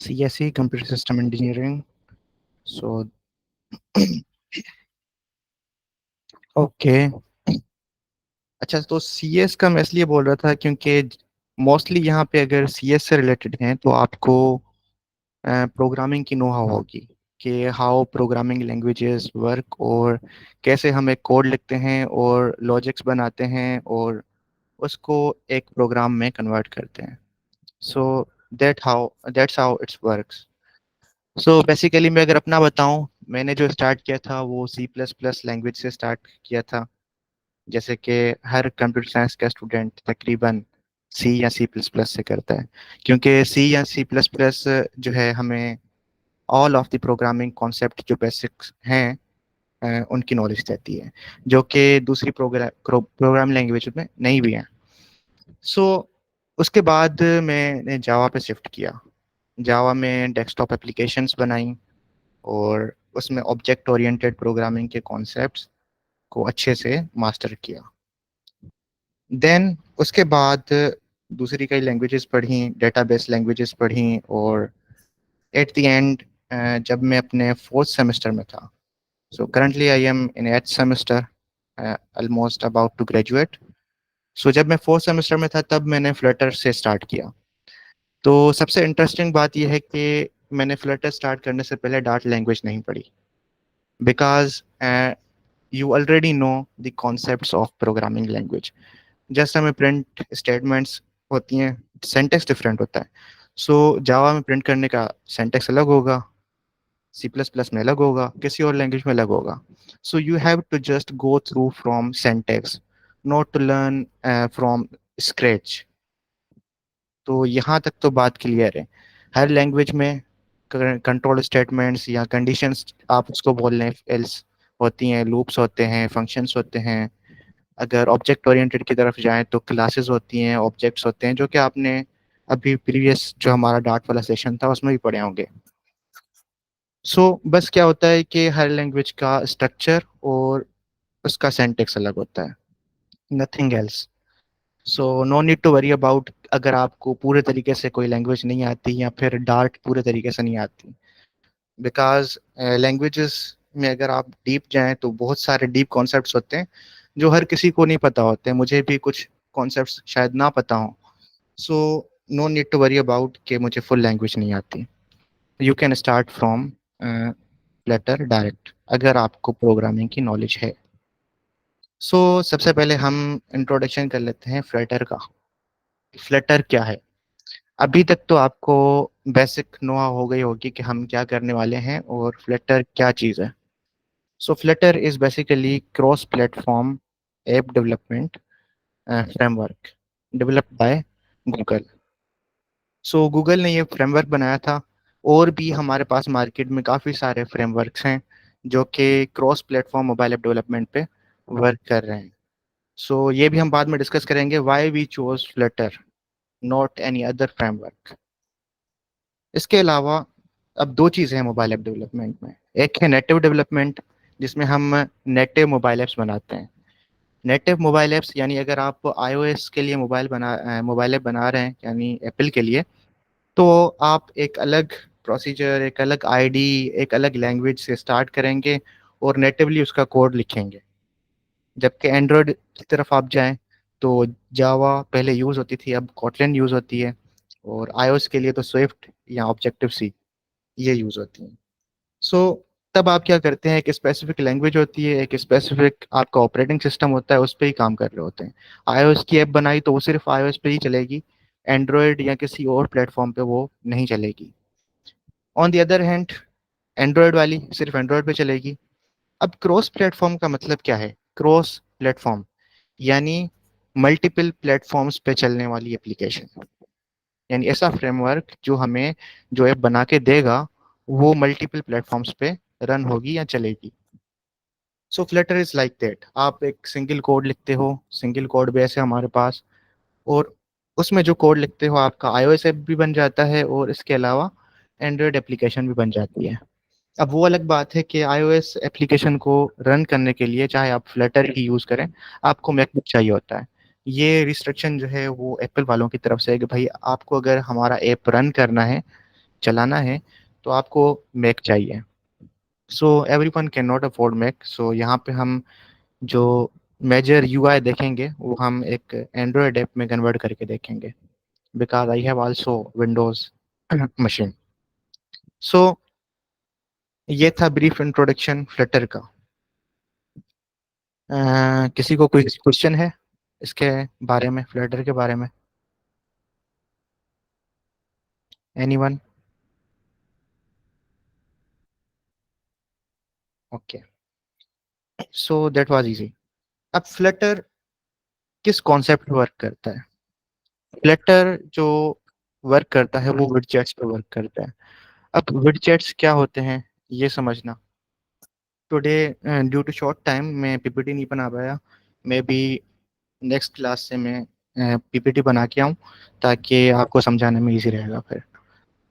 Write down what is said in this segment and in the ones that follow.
CSE Computer System Engineering. So okay. अच्छा, तो CS का मैं इसलिए बोल रहा था क्योंकि मोस्टली यहाँ पे अगर सीएस से रिलेटेड हैं तो आपको प्रोग्रामिंग की नो हाउ होगी कि हाउ प्रोग्रामिंग लैंग्वेजेस वर्क, और कैसे हम एक कोड लिखते हैं और लॉजिक्स बनाते हैं और उसको एक प्रोग्राम में कन्वर्ट करते हैं। So that's how it's works. So basically मैं अगर अपना बताऊं, मैंने जो स्टार्ट किया था वो सी प्लस प्लस लैंग्वेज से स्टार्ट किया था। जैसे कि हर कंप्यूटर साइंस का स्टूडेंट तकरीबन सी या सी प्लस प्लस से करता है, क्योंकि सी या सी प्लस प्लस जो है हमें all of the programming concept जो बेसिक्स हैं उनकी नॉलेज देती है, जो कि दूसरी प्रोग्राम लैंग्वेज में नहीं भी है। सो उसके बाद मैंने जावा पे शिफ्ट किया। जावा में डेस्कटॉप एप्लीकेशंस बनाई और उसमें ऑब्जेक्ट ओरिएंटेड प्रोग्रामिंग के कॉन्सेप्ट्स को अच्छे से मास्टर किया। देन उसके बाद दूसरी कई लैंग्वेजेस पढ़ी, डेटाबेस लैंग्वेजेस पढ़ी, और एट द एंड जब मैं अपने फोर्थ सेमेस्टर में था, so currently I am in eighth semester, almost about to graduate. So जब मैं फोर्थ सेमेस्टर में था तब मैंने फ्लटर से स्टार्ट किया। तो सबसे इंटरेस्टिंग बात यह है कि मैंने फ्लटर स्टार्ट करने से पहले डार्ट लैंग्वेज नहीं पढ़ी, because you already know the concepts of programming language। जैसे हमें प्रिंट स्टेटमेंट्स होती हैं, सेंटेक्स डिफरेंट होता है। सो जावा में प्रिंट करने का सेंटेक्स अलग होगा, सी प्लस प्लस में अलग होगा, किसी और लैंग्वेज में अलग होगा। So you have to just go through from syntax, not to learn from scratch. तो यहाँ तक तो बात क्लियर है। हर लैंग्वेज में कंट्रोल स्टेटमेंट्स या कंडीशंस आप उसको बोल लें, एल्स होती हैं, लूप्स होते हैं, फंक्शंस होते हैं। अगर ऑब्जेक्ट ओरिएंटेड की तरफ जाएं तो क्लासेस होती हैं, ऑब्जेक्ट्स होते हैं, जो कि आपने अभी प्रीवियस जो हमारा डार्ट वाला सेशन था उसमें भी पढ़े होंगे। बस क्या होता है कि हर लैंग्वेज का स्ट्रक्चर और उसका सिंटैक्स अलग होता है, nothing else. No need to worry about अगर आपको पूरे तरीके से कोई लैंग्वेज नहीं आती या फिर डार्ट पूरे तरीके से नहीं आती, बिकॉज लैंग्वेजेस में अगर आप डीप जाएं तो बहुत सारे डीप कॉन्सेप्ट्स होते हैं जो हर किसी को नहीं पता होते हैं। मुझे भी कुछ कॉन्सेप्ट्स शायद ना पता हो। So no need to worry about कि मुझे फुल लैंग्वेज नहीं आती। You can start from Flutter direct अगर आपको प्रोग्रामिंग की नॉलेज है। सबसे पहले हम इंट्रोडक्शन कर लेते हैं फ्लटर का। फ्लटर क्या है? अभी तक तो आपको बेसिक नोहा हो गई होगी कि हम क्या करने वाले हैं और फ्लटर क्या चीज़ है। Flutter is basically cross platform app development framework developed by Google. Google ने ये फ्रेमवर्क बनाया था, और भी हमारे पास मार्केट में काफ़ी सारे फ्रेमवर्क्स हैं जो कि cross platform mobile app development पे वर्क कर रहे हैं। ये भी हम बाद में डिस्कस करेंगे, why we chose Flutter not any other framework. इसके अलावा अब दो चीज़ें हैं मोबाइल ऐप डेवलपमेंट में। एक है नेटिव डेवलपमेंट, जिसमें हम नेटिव मोबाइल ऐप्स बनाते हैं। नेटिव मोबाइल ऐप्स यानी अगर आप iOS के लिए मोबाइल ऐप बना रहे हैं, यानी एप्पल के लिए, तो आप एक अलग प्रोसीजर, एक अलग आईडी, एक अलग लैंग्वेज से स्टार्ट करेंगे और नेटिवली उसका कोड लिखेंगे। जबकि एंड्रॉयड की तरफ आप जाएं तो जावा पहले यूज़ होती थी, अब कॉटलिन यूज़ होती है, और iOS के लिए तो स्विफ्ट या ऑब्जेक्टिव सी ये यूज़ होती हैं। सो तब आप क्या करते हैं, एक स्पेसिफिक लैंग्वेज होती है, एक स्पेसिफिक आपका ऑपरेटिंग सिस्टम होता है, उस पर ही काम कर रहे होते हैं। iOS की ऐप बनाई तो वो सिर्फ iOS पे ही चलेगी, एंड्रॉयड या किसी और प्लेटफॉर्म पे वो नहीं चलेगी। On the other hand Android वाली सिर्फ एंड्रॉयड पे चलेगी। अब क्रॉस प्लेटफॉर्म का मतलब क्या है? क्रॉस प्लेटफॉर्म यानी मल्टीपल प्लेटफॉर्म्स पे चलने वाली एप्लीकेशन, यानी ऐसा फ्रेमवर्क जो हमें जो ऐप बना के देगा वो मल्टीपल प्लेटफॉर्म्स पे रन होगी या चलेगी। Flutter is like that. आप एक सिंगल कोड लिखते हो, सिंगल कोड बेस है हमारे पास, और उसमें जो कोड लिखते हो आपका iOS ऐप भी बन जाता है और इसके अलावा एंड्रॉयड एप्लीकेशन भी बन जाती है। अब वो अलग बात है कि iOS एप्लीकेशन को रन करने के लिए चाहे आप फ्लटर ही यूज़ करें, आपको मैकबुक चाहिए होता है। ये रिस्ट्रिक्शन जो है वो एप्पल वालों की तरफ से है कि भाई आपको अगर हमारा ऐप रन करना है चलाना है तो आपको मैक चाहिए। So everyone can not afford Mac, so यहाँ पे हम जो मेजर यूआई देखेंगे वो हम एक एंड्रॉयड ऐप में कन्वर्ट करके देखेंगे, because I have also Windows machine. So ये था ब्रीफ इंट्रोडक्शन फ्लटर का। किसी को कोई क्वेश्चन है इसके बारे में, फ्लटर के बारे में? Anyone? Okay, so that was easy. अब फ्लटर किस कॉन्सेप्ट पे वर्क करता है? फ्लटर जो वर्क करता है वो विडजेट्स पे वर्क करता है। अब विडजेट्स क्या होते हैं ये समझना। Today due to short time मैं पीपीटी नहीं बना पाया, मैं भी नेक्स्ट क्लास से मैं पीपीटी बना के आऊँ ताकि आपको समझाने में इजी रहेगा फिर।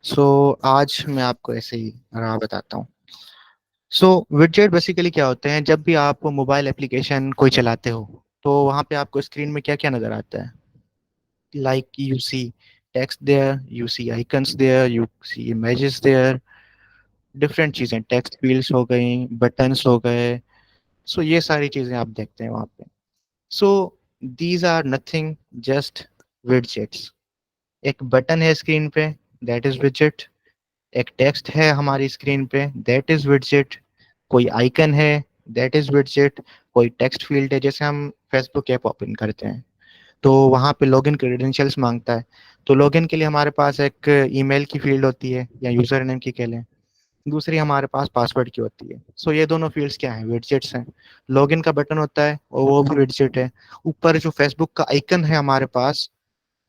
सो आज मैं आपको ऐसे ही राह बताता हूँ। सो विडजेट बेसिकली क्या होते हैं, जब भी आप मोबाइल एप्लीकेशन कोई चलाते हो तो वहाँ पे आपको स्क्रीन में क्या क्या नज़र आता है? Like you see text there, you see icons there, you see images there, different चीज़ें, टेक्स्ट फील्ड्स हो गई, बटन्स हो गए। सो ये सारी चीज़ें आप देखते हैं वहाँ पे। So these are nothing, just widgets. एक बटन है स्क्रीन पे, दैट इज विडजेट। एक टेक्स्ट है हमारी स्क्रीन पे, दैट इज विडजेट। कोई आइकन है, दैट इज विडजेट। कोई टेक्स्ट फील्ड है, जैसे हम फेसबुक ऐप ओपन करते हैं तो वहाँ पे लॉगिन क्रेडेंशियल्स मांगता है, तो लॉगिन के लिए हमारे पास एक ईमेल की फील्ड होती है या यूजर नेम की कह लें, दूसरी हमारे पास पासवर्ड की होती है। सो ये दोनों फील्ड्स क्या हैं? विडजेट्स हैं। लॉगिन का बटन होता है और वो भी विडजेट है। ऊपर जो फेसबुक का आइकन है हमारे पास,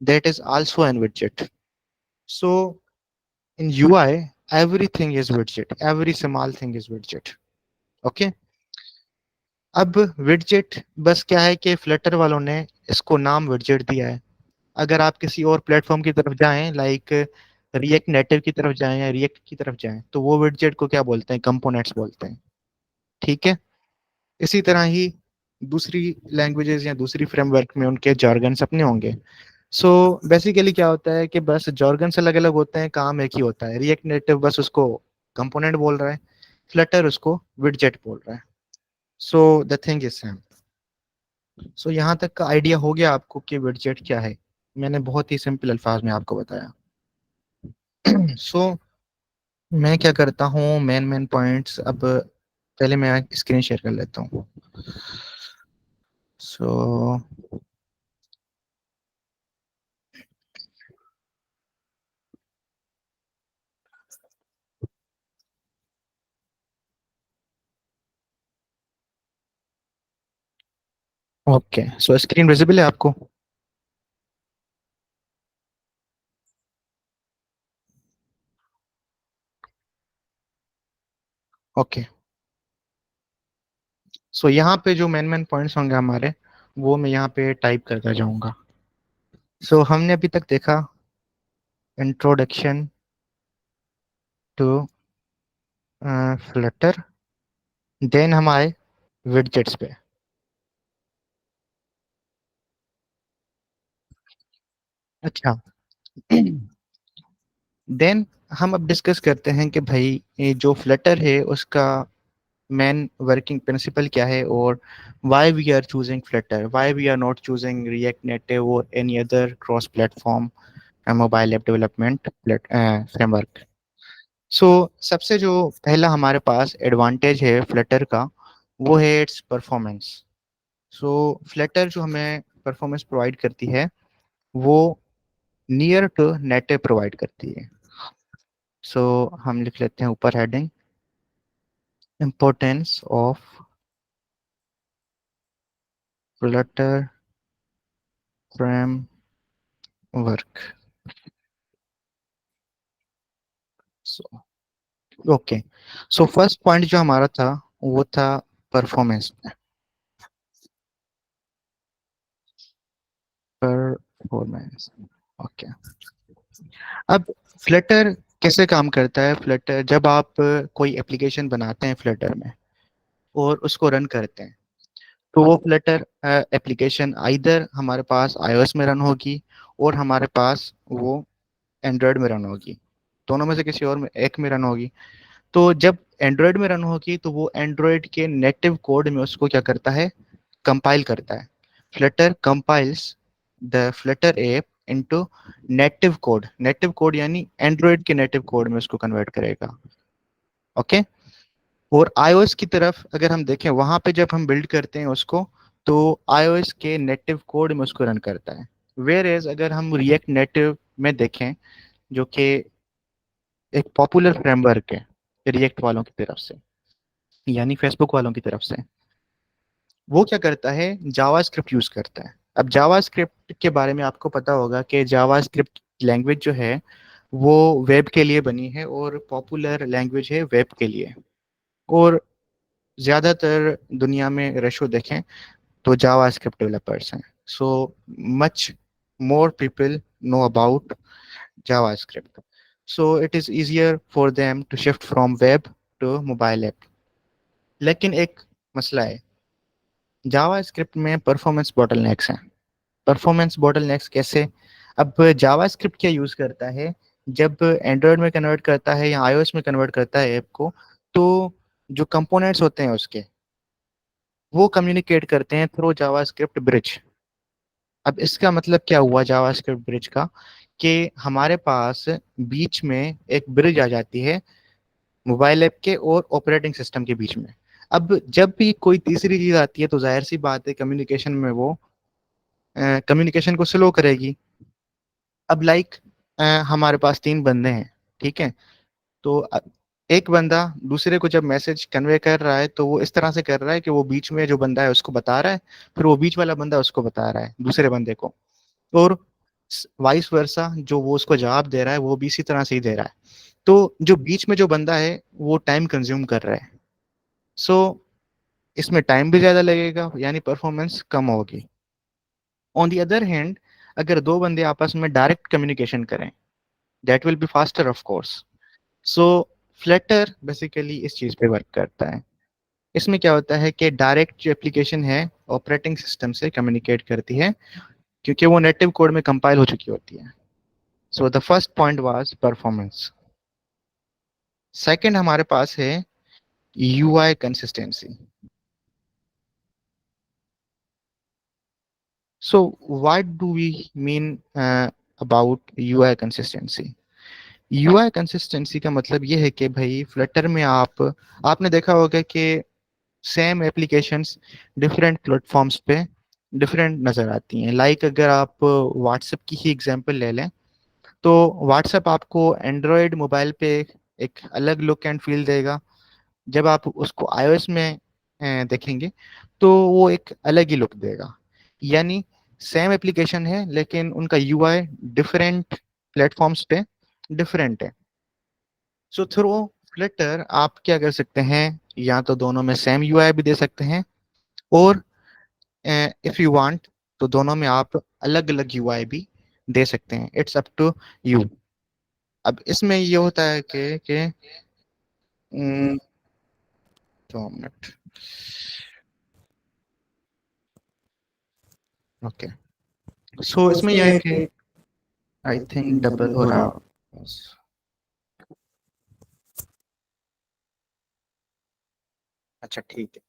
that is also an widget. So in UI, everything is widget. Every small thing is widget. Okay. अब विडजेट बस क्या है कि फ्लटर वालों ने इसको नाम विडजेट दिया है। अगर आप किसी और प्लेटफॉर्म की तरफ जाएं, लाइक रिएक्ट नेटिव की तरफ जाएं या रिएक्ट की तरफ जाएं, तो वो विडजेट को क्या बोलते हैं? कंपोनेंट्स बोलते हैं। ठीक है। इसी तरह ही दूसरी लैंग्वेजेस या दूसरी फ्रेमवर्क में उनके jargons अपने होंगे। सो बेसिकली क्या होता है कि बस jargons अलग अलग होते हैं, काम एक ही होता है। रिएक्ट नेटिव बस उसको कंपोनेंट बोल रहा है, फ्लटर उसको विडजेट बोल रहा है। So the thing is same. So यहाँ तक का आइडिया हो गया आपको कि विडजेट क्या है? मैंने बहुत ही सिंपल अल्फाज में आपको बताया। सो मैं क्या करता हूँ, मेन मेन पॉइंट्स अब पहले मैं स्क्रीन शेयर कर लेता हूँ। सो ओके, सो स्क्रीन विजिबल है आपको? ओके, सो यहाँ पे जो मेन मेन पॉइंट्स होंगे हमारे, वो मैं यहाँ पे टाइप करता जाऊंगा। सो हमने अभी तक देखा इंट्रोडक्शन टू फ्लटर, देन हम आए विडजेट्स पे। अच्छा, देन हम अब डिस्कस करते हैं कि भाई ये जो फ्लटर है उसका मेन वर्किंग प्रिंसिपल क्या है, और why we are choosing Flutter, why we are not choosing React Native और any other cross platform mobile app development framework. So सबसे जो पहला हमारे पास एडवांटेज है फ्लटर का, वो है इट्स परफॉर्मेंस। सो फ्लटर जो हमें परफॉर्मेंस प्रोवाइड करती है वो नियर टू नेटिव प्रोवाइड करती है। सो हम लिख लेते हैं ऊपर heading, importance of Flutter framework. So okay, so first point जो हमारा था वो था परफॉर्मेंस। Performance, okay. अब फ्लटर कैसे काम करता है? फ्लटर जब आप कोई एप्लीकेशन बनाते हैं फ्लटर में और उसको रन करते हैं, तो वो फ्लटर एप्लीकेशन आइदर हमारे पास iOS में रन होगी और हमारे पास वो एंड्रॉयड में रन होगी। दोनों में से किसी और में एक में रन होगी। तो जब एंड्रॉयड में रन होगी तो वो एंड्रॉयड के नेटिव कोड में उसको क्या करता है, कंपाइल करता है। Flutter compiles the Flutter app into native code. Native code यानी एंड्रॉयड के नेटिव कोड में उसको कन्वर्ट करेगा। ओके। और iOS की तरफ अगर हम देखें, वहां पे जब हम बिल्ड करते हैं उसको, तो iOS के नेटिव कोड में उसको रन करता है। वेयर एज अगर हम रिएक्ट नेटिव में देखें, जो कि एक पॉपुलर फ्रेमवर्क है रिएक्ट वालों की तरफ से, यानी फेसबुक वालों की तरफ से, वो क्या करता है, जावास्क्रिप्ट यूज करता है। अब जावास्क्रिप्ट के बारे में आपको पता होगा कि जावास्क्रिप्ट लैंग्वेज जो है वो वेब के लिए बनी है और पॉपुलर लैंग्वेज है वेब के लिए। और ज़्यादातर दुनिया में रेशो देखें तो जावास्क्रिप्ट डेवलपर्स हैं। So much more people know about JavaScript, so it is easier for them to shift from web to mobile app. लेकिन एक मसला है, जावास्क्रिप्ट में परफॉर्मेंस बॉटलनेक्स हैं। परफॉर्मेंस बॉटलनेक्स कैसे? अब जावास्क्रिप्ट क्या यूज़ करता है, जब एंड्रॉयड में कन्वर्ट करता है या iOS में कन्वर्ट करता है ऐप को, तो जो कंपोनेंट्स होते हैं उसके, वो कम्युनिकेट करते हैं थ्रू जावास्क्रिप्ट ब्रिज। अब इसका मतलब क्या हुआ जावास्क्रिप्ट ब्रिज का, कि हमारे पास बीच में एक ब्रिज आ जाती है मोबाइल ऐप के और ऑपरेटिंग सिस्टम के बीच में। अब जब भी कोई तीसरी चीज आती है तो जाहिर सी बात है कम्युनिकेशन में वो कम्युनिकेशन को स्लो करेगी। अब लाइक हमारे पास तीन बंदे हैं, ठीक है? तो एक बंदा दूसरे को जब मैसेज कन्वे कर रहा है तो वो इस तरह से कर रहा है कि वो बीच में जो बंदा है उसको बता रहा है, फिर वो बीच वाला बंदा उसको बता रहा है दूसरे बंदे को, और वाइस वर्सा जो वो उसको जवाब दे रहा है वो भी इसी तरह से ही दे रहा है। तो जो बीच में जो बंदा है वो टाइम कंज्यूम कर रहा है। सो इसमें टाइम भी ज्यादा लगेगा, यानी परफॉर्मेंस कम होगी। ऑन दी अदर हैंड, अगर दो बंदे आपस में डायरेक्ट कम्युनिकेशन करें, that will be faster of course. So Flutter basically इस चीज पे वर्क करता है। इसमें क्या होता है कि डायरेक्ट जो एप्लीकेशन है ऑपरेटिंग सिस्टम से कम्युनिकेट करती है, क्योंकि वो नेटिव कोड में कंपाइल हो चुकी होती है। So the first point was performance. Second हमारे पास है UI consistency. So what do we mean about UI consistency? UI consistency का मतलब ये है कि भाई फ्लटर में आपने देखा होगा कि सेम एप्लीकेशंस डिफरेंट प्लेटफॉर्म्स पे डिफरेंट नज़र आती हैं। लाइक अगर आप व्हाट्सएप की ही एग्जांपल ले लें, तो व्हाट्सएप आपको एंड्रॉयड मोबाइल पे एक अलग लुक एंड फील देगा, जब आप उसको iOS में देखेंगे तो वो एक अलग ही लुक देगा। यानी सेम एप्लीकेशन है लेकिन उनका यूआई डिफरेंट प्लेटफॉर्म्स पे डिफरेंट है। सो थ्रू फ्लिटर आप क्या कर सकते हैं, या तो दोनों में सेम यूआई भी दे सकते हैं, और इफ यू वांट तो दोनों में आप अलग अलग यूआई भी दे सकते हैं। It's up to you. अब इसमें ये होता है कि 2 मिनट। ओके। सो इसमें यह है कि आई थिंक डबल हो रहा। अच्छा ठीक है।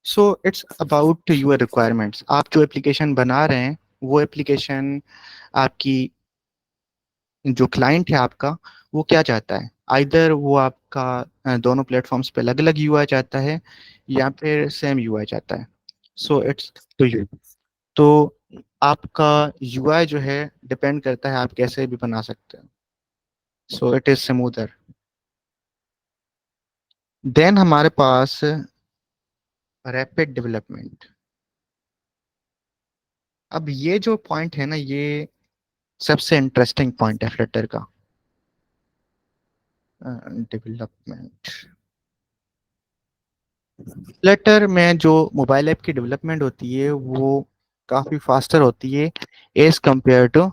So it's about your requirements. आप जो एप्लीकेशन बना रहे हैं वो एप्लीकेशन, आपकी जो क्लाइंट है आपका, वो क्या चाहता है? आइदर वो आपका दोनों प्लेटफॉर्म्स पे अलग अलग यूआई चाहता है या फिर सेम यूआई चाहता है। So it's to you. तो आपका यूआई जो है डिपेंड करता है आप कैसे भी बना सकते हो। So it is smoother. Then हमारे पास रैपिड डेवलपमेंट। अब ये जो पॉइंट है ना, ये सबसे इंटरेस्टिंग पॉइंट है फ्लटर का। डेवलपमेंट, फ्लटर में जो मोबाइल ऐप की डेवलपमेंट होती है वो काफ़ी फास्टर होती है as compare to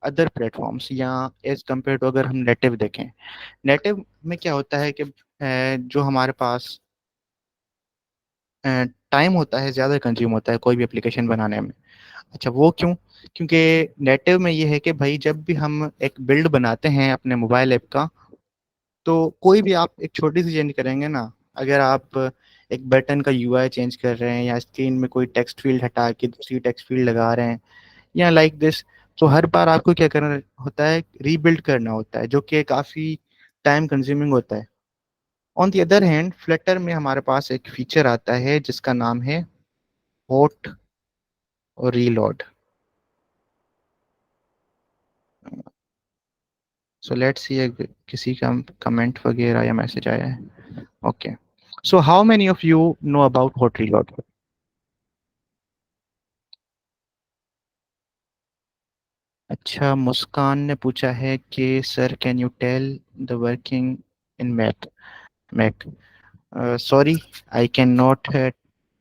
other platforms, या एज कम्पेयर टू अगर हम नेटिव देखें। नेटिव में क्या होता है कि जो हमारे पास टाइम होता है ज़्यादा कंज्यूम होता है कोई भी एप्लीकेशन बनाने में। अच्छा वो क्यों? क्योंकि नेटिव में ये है कि भाई जब भी हम एक बिल्ड बनाते हैं अपने मोबाइल ऐप का, तो कोई भी आप एक छोटी सी चेंज करेंगे ना, अगर आप एक बटन का यूआई चेंज कर रहे हैं या स्क्रीन में कोई टेक्स्ट फील्ड हटा के दूसरी टेक्स्ट फील्ड लगा रहे हैं या लाइक दिस, तो हर बार आपको क्या करना होता है, रीबिल्ड करना होता है, जो कि काफ़ी टाइम कंज्यूमिंग होता है। On the other hand Flutter में हमारे पास एक फीचर आता है जिसका नाम है हॉट और रीलोड। सो लेट्स सी किसी का कमेंट वगैरह या मैसेज आया है। Okay, so how many of you know about hot reload? अच्छा, मुस्कान ने पूछा है कि sir can you tell the working in math Mac. Sorry, I can not.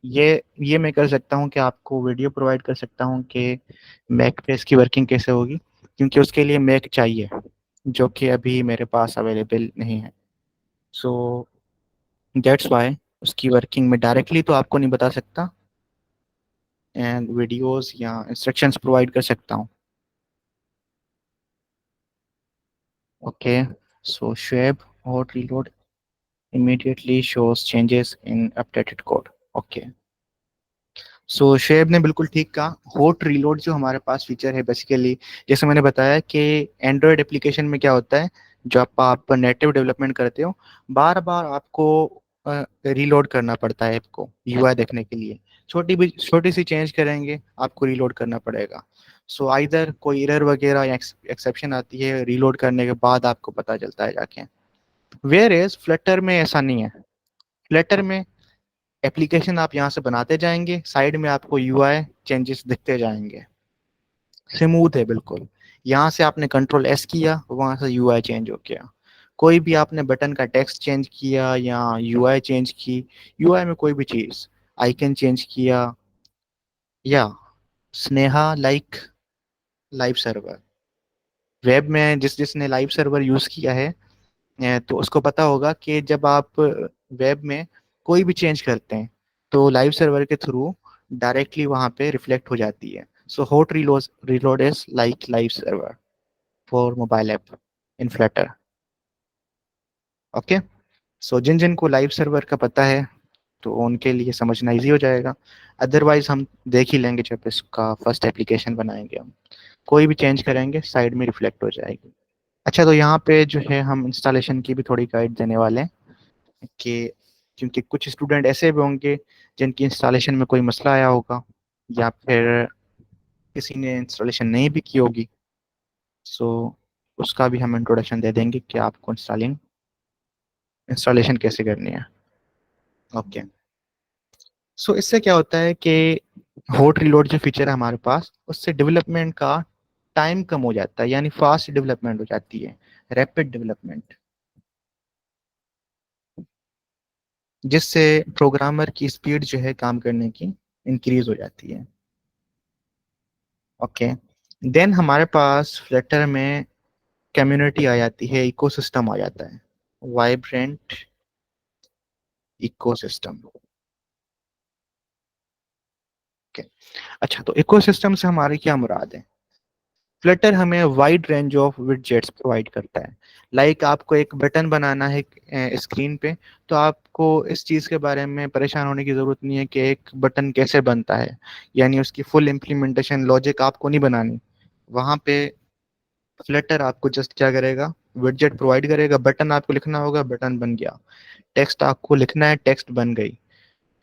ये मैं कर सकता हूँ कि आपको वीडियो प्रोवाइड कर सकता हूँ कि मैक पे इसकी वर्किंग कैसे होगी, क्योंकि उसके लिए मैक चाहिए जो कि अभी मेरे पास अवेलेबल नहीं है। सो दैट्स वाई उसकी वर्किंग में डायरेक्टली तो आपको नहीं बता सकता, एंड वीडियोस या इंस्ट्रक्शंस प्रोवाइड कर सकता हूँ। Okay, so Shoaib, hot reload immediately shows changes in updated code. Okay, so Shoaib ने बिल्कुल ठीक कहा। होट रीलोड जो हमारे पास फीचर है बेसिकली, जैसे मैंने बताया कि एंड्रॉयड एप्लीकेशन में क्या होता है, जब आप नेटिव डेवलपमेंट करते हो, बार बार आपको रीलोड करना पड़ता है ऐप को यूआई देखने के लिए। छोटी सी चेंज करेंगे आपको रीलोड करना पड़ेगा। सो आइदर कोई एरर वगैरह या एक्सेप्शन आती है, रीलोड करने के बाद आपको पता चलता है जाके। वेयर एज फ्लटर में ऐसा नहीं है। फ्लटर में एप्लीकेशन आप यहाँ से बनाते जाएंगे, साइड में आपको यूआई चेंजेस दिखते जाएंगे। स्मूथ है बिल्कुल। यहाँ से आपने कंट्रोल एस किया, वहां से यूआई चेंज हो गया। कोई भी आपने बटन का टेक्स्ट चेंज किया या यूआई चेंज की, यूआई में कोई भी चीज, आइकन चेंज किया, या Sneha like live server. Web में जिसने लाइव सर्वर यूज किया है, तो उसको पता होगा कि जब आप वेब में कोई भी चेंज करते हैं तो लाइव सर्वर के थ्रू डायरेक्टली वहां पे रिफ्लेक्ट हो जाती है। So hot reload is like live server for mobile app in Flutter. Okay, so जिन जिन को लाइव सर्वर का पता है तो उनके लिए समझना इजी हो जाएगा। अदरवाइज हम देख ही लेंगे जब इसका फर्स्ट एप्लीकेशन बनाएंगे, हम कोई भी चेंज करेंगे साइड में रिफ्लेक्ट हो जाएगी। अच्छा, तो यहाँ पे जो है हम इंस्टॉलेशन की भी थोड़ी गाइड देने वाले हैं कि, क्योंकि कुछ स्टूडेंट ऐसे भी होंगे जिनकी इंस्टॉलेशन में कोई मसला आया होगा या फिर किसी ने इंस्टॉलेशन नहीं भी की होगी। सो उसका भी हम इंट्रोडक्शन दे देंगे कि आपको इंस्टॉलेशन कैसे करनी है। ओके, सो इससे क्या होता है कि हॉट रीलोड जो फीचर है हमारे पास, उससे डेवलपमेंट का टाइम कम हो जाता है, यानी फास्ट डेवलपमेंट हो जाती है, रैपिड डेवलपमेंट, जिससे प्रोग्रामर की स्पीड जो है काम करने की इंक्रीज हो जाती है। ओके, देन हमारे पास फ्लटर में कम्युनिटी आ जाती है, इकोसिस्टम आ जाता है, वाइब्रेंट इकोसिस्टम। ओके, अच्छा, तो इकोसिस्टम से हमारी क्या मुराद है? फ्लटर हमें वाइड रेंज ऑफ विडजेट्स प्रोवाइड करता है। लाइक आपको एक बटन बनाना है स्क्रीन पे, तो आपको इस चीज़ के बारे में परेशान होने की ज़रूरत नहीं है कि एक बटन कैसे बनता है, यानी उसकी फुल इम्प्लीमेंटेशन लॉजिक आपको नहीं बनानी। वहाँ पे फ्लटर आपको जस्ट क्या करेगा, विडजेट प्रोवाइड करेगा, बटन आपको लिखना होगा, बटन बन गया। टेक्स्ट आपको लिखना है, टेक्स्ट बन गई।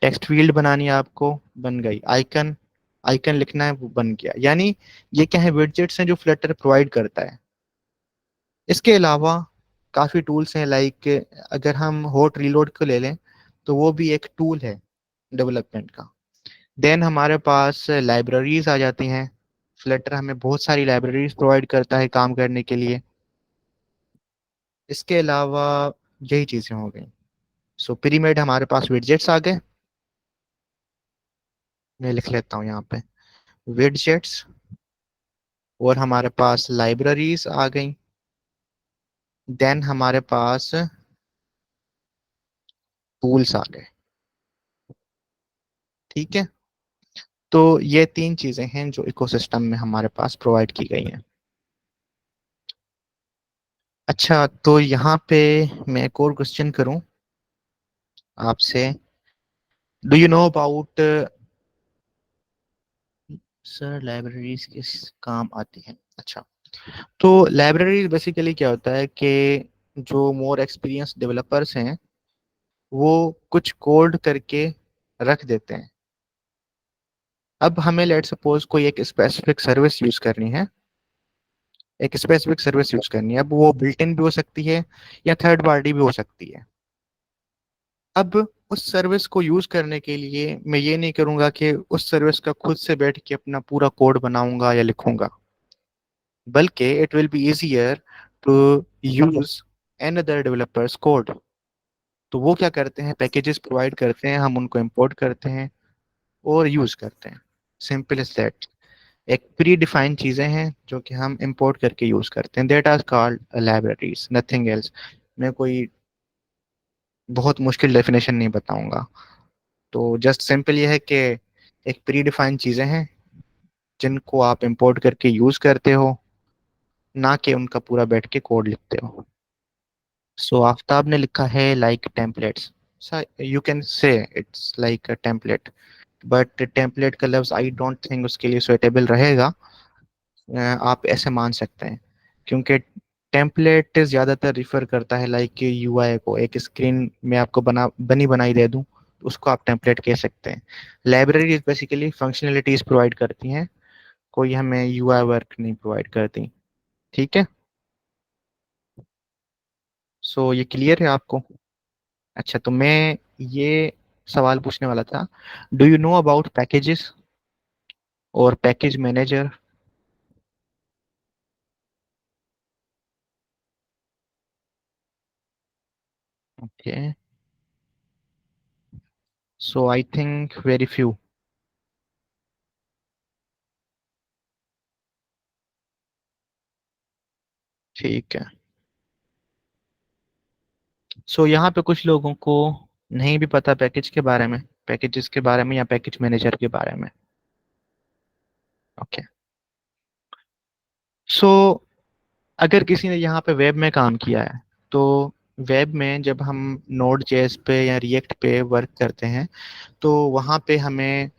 टेक्स्ट फील्ड बनानी है आपको, बन गई। आइकन आइकन लिखना है, वो बन गया। यानी ये क्या है, विडजेट्स हैं जो फ्लटर प्रोवाइड करता है। इसके अलावा काफ़ी टूल्स हैं, लाइक अगर हम हॉट रीलोड को ले लें तो वो भी एक टूल है डेवलपमेंट का। देन हमारे पास लाइब्रेरीज आ जाती हैं। फ्लटर हमें बहुत सारी लाइब्रेरीज प्रोवाइड करता है काम करने के लिए। इसके अलावा यही चीज़ें हो गई। सो प्रीमेड हमारे पास विडजेट्स आ गए। मैं लिख लेता हूँ यहाँ पे, विडजेट्स। और हमारे पास लाइब्रेरीज आ गई। देन हमारे पास टूल्स आ गए। ठीक है, तो ये तीन चीजें हैं जो इकोसिस्टम में हमारे पास प्रोवाइड की गई हैं। अच्छा, तो यहाँ पे मैं एक और क्वेश्चन करूं आपसे। Do you know about, sir libraries किस काम आती हैं? अच्छा, तो लाइब्रेरी बेसिकली क्या होता है कि जो मोर एक्सपीरियंस डेवलपर्स हैं वो कुछ कोड करके रख देते हैं। अब हमें लेट सपोज कोई एक स्पेसिफिक सर्विस यूज करनी है, एक स्पेसिफिक सर्विस यूज करनी है। अब वो बिल्ट इन भी हो सकती है या थर्ड पार्टी भी हो सकती है। अब उस सर्विस को यूज करने के लिए मैं ये नहीं करूंगा कि उस सर्विस का खुद से बैठ के अपना पूरा कोड बनाऊंगा या लिखूंगा, बल्कि it will be easier to use another developer's code. तो वो क्या करते हैं, पैकेजेस प्रोवाइड करते हैं, हम उनको इंपोर्ट करते हैं और यूज करते हैं। Simple as that. एक प्री डिफाइंड चीजें हैं जो कि हम इंपोर्ट करके यूज करते हैं, that are called libraries, nothing else. मैं कोई बहुत मुश्किल डेफिनेशन नहीं बताऊंगा। तो जस्ट सिंपल ये है कि एक प्री डिफाइंड चीजें हैं जिनको आप इंपोर्ट करके यूज करते हो, ना कि उनका पूरा बैठ के कोड लिखते हो। सो आफ्ताब ने लिखा है लाइक टेम्पलेट्स। यू कैन से it's like a template, but template का लफ्ज आई डोंट थिंक उसके लिए सुइटेबल रहेगा। आप ऐसे मान सकते हैं, क्योंकि टेम्पलेट ज़्यादातर रिफर करता है लाइक यूआई को। एक स्क्रीन में आपको बनी बनाई दे दूं तो उसको आप टेम्पलेट कह सकते हैं। लाइब्रेरीज बेसिकली फंक्शनलिटीज प्रोवाइड करती हैं, कोई हमें यूआई वर्क नहीं प्रोवाइड करती। ठीक है, सो ये क्लियर है आपको? अच्छा, तो मैं ये सवाल पूछने वाला था, do you know about packages और package manager? Okay, so I think very few. ठीक है, सो यहाँ पे कुछ लोगों को नहीं भी पता पैकेज के बारे में, पैकेजेस के बारे में या पैकेज मैनेजर के बारे में। ओके, सो अगर किसी ने यहाँ पे वेब में काम किया है, तो वेब में जब हम नोड जेएस पे या रिएक्ट पे वर्क करते हैं तो वहाँ पे हमें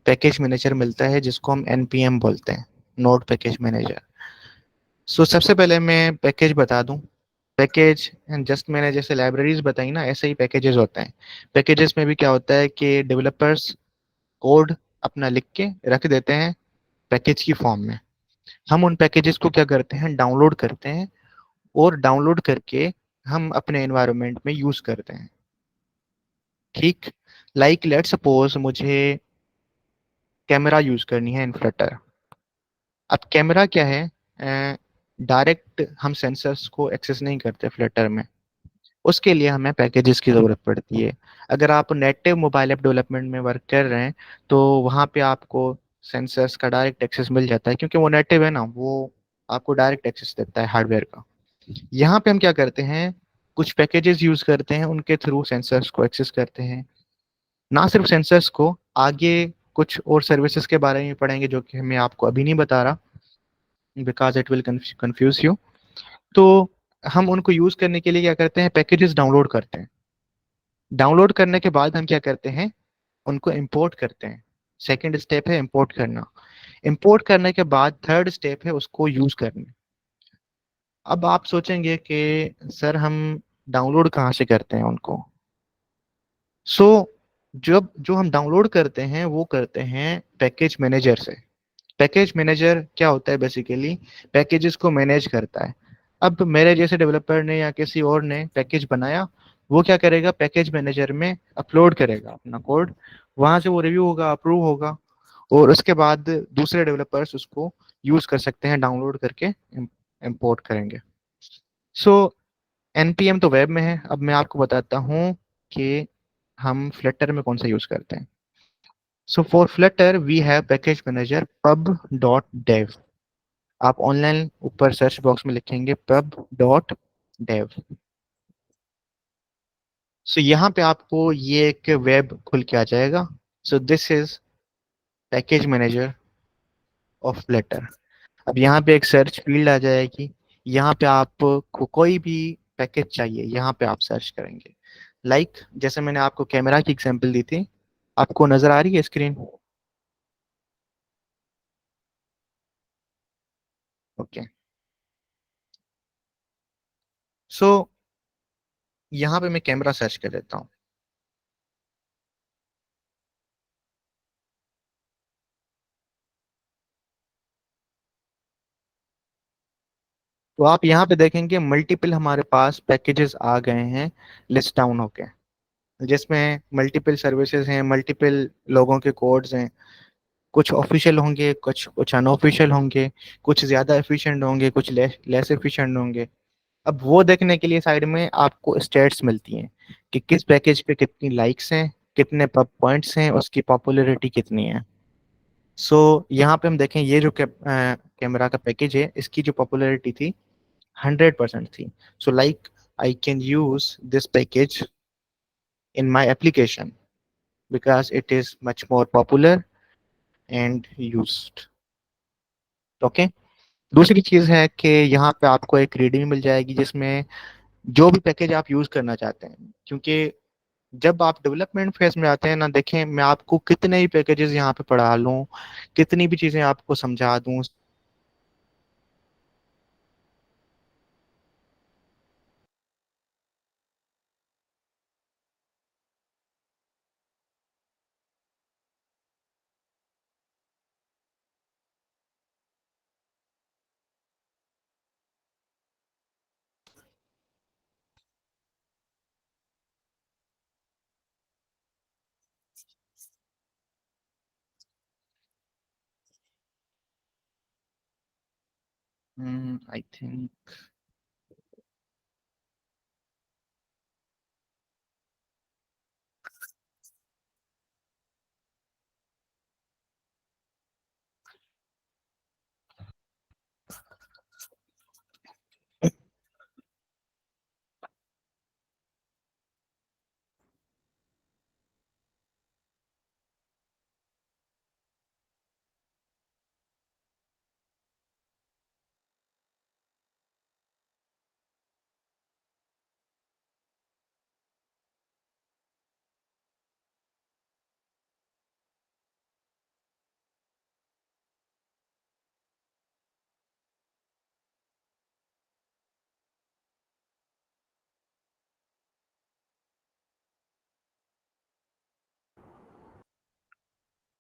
पैकेज मैनेजर मिलता है जिसको हम एनपीएम बोलते हैं, नोड पैकेज मैनेजर। सो सबसे पहले मैं पैकेज बता दूं। पैकेज जस्ट मैंने जैसे लाइब्रेरीज बताई ना, ऐसे ही पैकेजेस होते हैं। पैकेजेस में भी क्या होता है कि डेवलपर्स कोड अपना लिख के रख देते हैं पैकेज की फॉर्म में। हम उन पैकेजेस को क्या करते हैं, डाउनलोड करते हैं, और डाउनलोड करके हम अपने एनवायरनमेंट में यूज करते हैं। ठीक, लाइक लेट सपोज मुझे कैमरा यूज करनी है इन फ्लटर। अब कैमरा क्या है, डायरेक्ट हम सेंसर्स को एक्सेस नहीं करते फ्लटर में, उसके लिए हमें पैकेजेस की ज़रूरत पड़ती है। अगर आप नेटिव मोबाइल ऐप डेवलपमेंट में वर्क कर रहे हैं तो वहाँ पे आपको सेंसर्स का डायरेक्ट एक्सेस मिल जाता है, क्योंकि वो नेटिव है ना, वो आपको डायरेक्ट एक्सेस देता है हार्डवेयर का। यहाँ पे हम क्या करते हैं, कुछ पैकेजेस यूज करते हैं, उनके थ्रू सेंसर्स को एक्सेस करते हैं। ना सिर्फ सेंसर्स को, आगे कुछ और सर्विसेज के बारे में पढ़ेंगे जो कि मैं आपको अभी नहीं बता रहा, because it will confuse you. तो हम उनको यूज करने के लिए क्या करते हैं, पैकेजेस डाउनलोड करते हैं। डाउनलोड करने के बाद हम क्या करते हैं, उनको इंपोर्ट करते हैं। सेकंड स्टेप है इंपोर्ट करना। इंपोर्ट करने के बाद थर्ड स्टेप है उसको यूज करना। अब आप सोचेंगे कि सर हम डाउनलोड कहाँ से करते हैं उनको? सो जब जो हम डाउनलोड करते हैं वो करते हैं पैकेज मैनेजर से। पैकेज मैनेजर क्या होता है, बेसिकली पैकेजेस को मैनेज करता है। अब मेरे जैसे डेवलपर ने या किसी और ने पैकेज बनाया, वो क्या करेगा, पैकेज मैनेजर में अपलोड करेगा अपना कोड, वहां से वो रिव्यू होगा, अप्रूव होगा, और उसके बाद दूसरे डेवलपर्स उसको यूज कर सकते हैं, डाउनलोड करके इंपोर्ट करेंगे। सो एनपीएम तो वेब में है। अब मैं आपको बताता हूँ कि हम फ्लटर में कौन सा यूज करते हैं। So for Flutter we have package manager pub dot dev। आप ऑनलाइन ऊपर सर्च बॉक्स में लिखेंगे pub डॉट dev। सो यहाँ पे आपको ये एक वेब खुल के आ जाएगा। So this is package manager of Flutter. अब यहाँ पे एक सर्च फील्ड आ जाएगी, यहाँ पे आपको कोई भी पैकेज चाहिए यहाँ पे आप सर्च करेंगे। जैसे मैंने आपको कैमरा की एग्जांपल दी थी, आपको नजर आ रही है स्क्रीन? ओके। सो यहाँ पे मैं कैमरा सर्च कर देता हूँ। तो आप यहाँ पे देखेंगे मल्टीपल हमारे पास पैकेजेस आ गए हैं लिस्ट डाउन होके, जिसमें मल्टीपल सर्विसेज हैं, मल्टीपल लोगों के कोड्स हैं। कुछ ऑफिशियल होंगे, कुछ कुछ अनऑफिशियल होंगे, कुछ ज्यादा एफिशिएंट होंगे, कुछ लेस एफिशिएंट होंगे। अब वो देखने के लिए साइड में आपको स्टेट्स मिलती हैं कि किस पैकेज पे कितनी लाइक्स हैं, कितने पब पॉइंट्स हैं, उसकी पॉपुलैरिटी कितनी है। सो यहाँ पे हम देखें, ये जो कैमरा का पैकेज है, इसकी जो पॉपुलैरिटी थी 100% थी। So I can use this package in my application because it is much more popular and used. Okay. दूसरी चीज है कि यहाँ पे आपको एक रीडिंग मिल जाएगी जिसमें जो भी पैकेज आप यूज करना चाहते हैं, क्योंकि जब आप डेवलपमेंट फेज में आते हैं ना, देखें मैं आपको कितने ही पैकेजेस यहाँ पे पढ़ा लूँ, कितनी भी चीजें आपको समझा दूँ। I think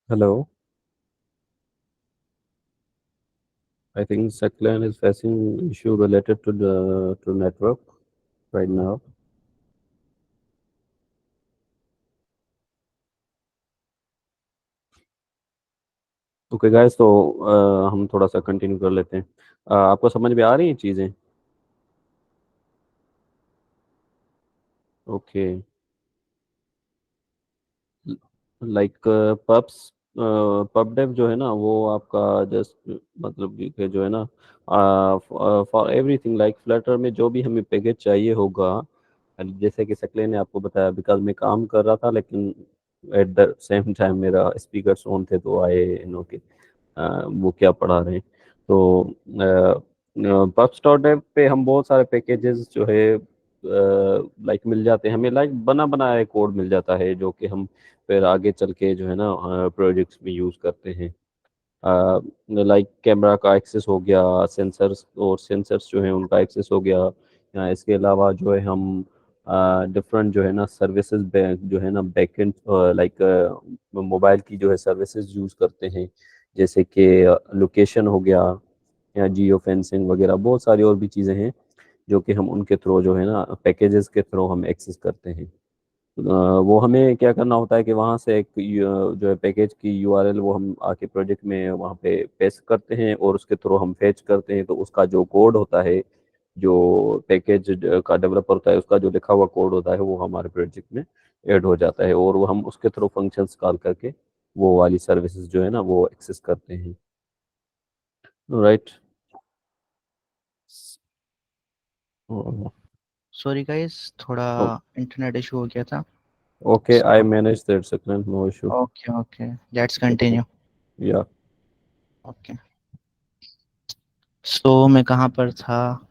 Hello, I think Saklan is facing issue related to the to network right now. Okay guys, तो हम थोड़ा सा कंटिन्यू कर लेते हैं। आपको समझ में आ रही हैं चीज़ें? Okay. Like pubs pub dev जो है ना, वो आपका जस्ट मतलब कि जो है ना, फॉर एवरीथिंग लाइक फ्लटर में जो भी हमें पैकेज चाहिए होगा, जैसे कि सकले ने आपको बताया, बिकॉज मैं काम कर रहा था लेकिन एट द सेम टाइम मेरा स्पीकर ऑन थे, तो आए नो के वो क्या पढ़ा रहे हैं। तो पब्स डॉट ऐप पे हम बहुत सारे पैकेजेस जो है लाइक मिल जाते हैं हमें, लाइक बना बनाया कोड मिल जाता है जो कि हम फिर आगे चल के जो है ना प्रोजेक्ट्स में यूज़ करते हैं। लाइक कैमरा का एक्सेस हो गया, सेंसर्स और सेंसर्स जो हैं उनका एक्सेस हो गया। इसके अलावा जो है हम डिफरेंट जो है ना सर्विसेज जो है ना बैकएंड लाइक मोबाइल की जो है सर्विसेज यूज़ करते हैं, जैसे कि लोकेशन हो गया या जियो फेंसिंग वगैरह, बहुत सारी और भी चीज़ें हैं जो कि हम उनके थ्रू जो है ना पैकेजेस के थ्रू हम एक्सेस करते हैं। वो हमें क्या करना होता है कि वहाँ से एक जो है पैकेज की यूआरएल वो हम आके प्रोजेक्ट में वहाँ पे पेस्ट करते हैं और उसके थ्रू हम फेच करते हैं, तो उसका जो कोड होता है, जो पैकेज का डेवलपर होता है, उसका जो लिखा हुआ कोड होता है वो हमारे प्रोजेक्ट में ऐड हो जाता है और वो हम उसके थ्रू फंक्शंस कॉल करके वो वाली सर्विसेज जो है ना वो एक्सेस करते हैं। राइट। सॉरी गाइस, थोड़ा इंटरनेट इशू हो गया था। Okay, I so manage that second, no issue. Okay okay, let's okay. Continue. या ओके, सो मैं कहाँ पर था?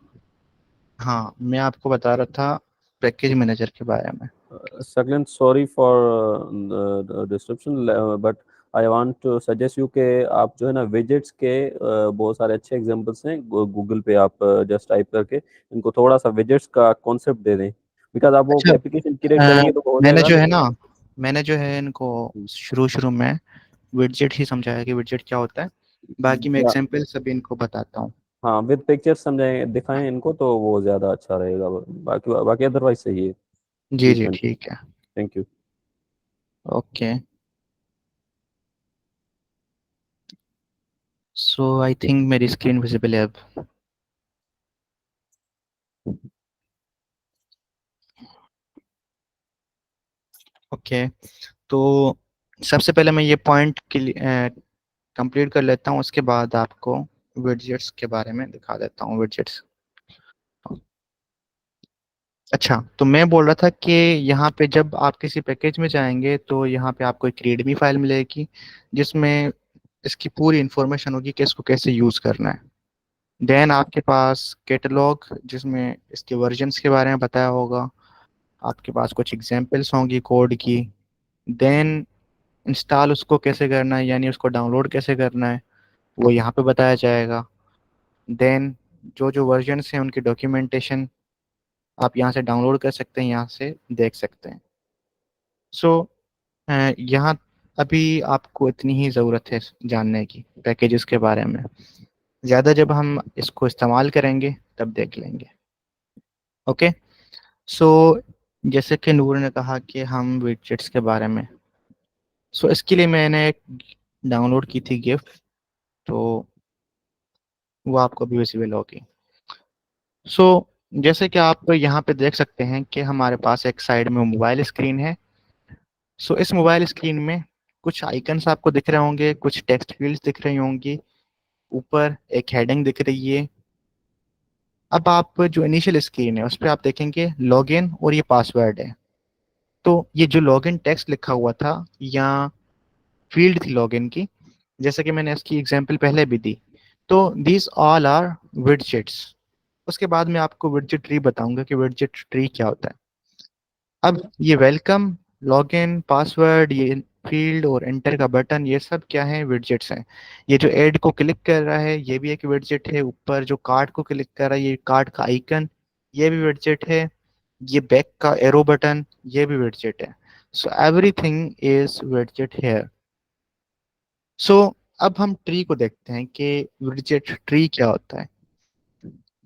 हाँ, मैं आपको बता रहा था पैकेज मैनेजर के बारे में। Second, sorry for description, but I want to suggest you के आप जो है ना विजेट्स के बहुत सारे अच्छे एग्जांपल्स हैं गूगल पे, आप जस्ट टाइप करके इनको थोड़ा सा विजेट्स का कॉन्सेप्ट दे दें, बिकॉज आप वो अच्छा, एप्लीकेशन क्रिएट अ, करेंगे तो हो मैंने जाएगा जो है लेकिन। ना मैंने जो है इनको शुरू शुरू में विडजेट ही समझाया कि विडजेट क्या होता है। बाकी मैं या एग्जांपल सभी इनको बताता हूँ। हाँ, विद पिक्चर्स समझाएं, दिखाएं इनको तो वो ज़्यादा अच्छा रहेगा। बाकी बाकी अदरवाइज सही है। जी प्लीज जी कंटिन्यू। ठीक है। Thank you. Okay, so I think मेरी स्क्रीन विजिबल है अब। ओके, तो सबसे पहले मैं ये पॉइंट कंप्लीट कर लेता हूँ, उसके बाद आपको विडजेट्स के बारे में दिखा देता हूँ विडजेट्स। अच्छा, तो मैं बोल रहा था कि यहाँ पे जब आप किसी पैकेज में जाएंगे तो यहाँ पे आपको एक रीडमी फाइल मिलेगी जिसमें इसकी पूरी इंफॉर्मेशन होगी कि इसको कैसे यूज़ करना है। देन आपके पास कैटलॉग जिसमें इसके वर्जन्स के बारे में बताया होगा। आपके पास कुछ एग्जांपल्स होंगी कोड की। देन इंस्टॉल उसको कैसे करना है, यानी उसको डाउनलोड कैसे करना है, वो यहाँ पे बताया जाएगा। देन जो जो वर्जन्स हैं उनकी डॉक्यूमेंटेशन आप यहाँ से डाउनलोड कर सकते हैं, यहाँ से देख सकते हैं। सो यहाँ अभी आपको इतनी ही ज़रूरत है जानने की पैकेजेस के बारे में। ज़्यादा जब हम इसको इस्तेमाल करेंगे तब देख लेंगे। ओके, सो जैसे कि नूर ने कहा कि हम विडजेट्स के बारे में, सो इसके लिए मैंने एक डाउनलोड की थी गिफ्ट, तो वो आपको भी विजिबल होगी। सो जैसे कि आप यहाँ पे देख सकते हैं कि हमारे पास एक साइड में मोबाइल स्क्रीन है। सो इस मोबाइल स्क्रीन में कुछ आइकन्स आपको दिख रहे होंगे, कुछ टेक्स्ट फील्ड्स दिख रही होंगी, ऊपर एक हेडिंग दिख रही है। अब आप जो इनिशियल स्क्रीन है उस पर आप देखेंगे लॉगिन और ये पासवर्ड है। तो ये जो लॉगिन टेक्स्ट लिखा हुआ था या फील्ड थी लॉगिन की, जैसे कि मैंने इसकी एग्जांपल पहले भी दी, तो दीज ऑल आर विडजेट्स। उसके बाद मैं आपको विडजेट ट्री बताऊंगा कि विडजेट ट्री क्या होता है। अब ये वेलकम, लॉगिन, पासवर्ड, ये फील्ड और एंटर का बटन, ये सब क्या है? विडजेट्स हैं। ये जो ऐड को क्लिक कर रहा है ये भी एक विडजेट है। ऊपर जो कार्ड को क्लिक कर रहा है ये कार्ड का आइकन, ये भी विडजेट है। ये बैक का एरो बटन, ये भी विडजेट है। So everything is widget here. So अब हम ट्री को देखते हैं कि विडजेट ट्री क्या होता है।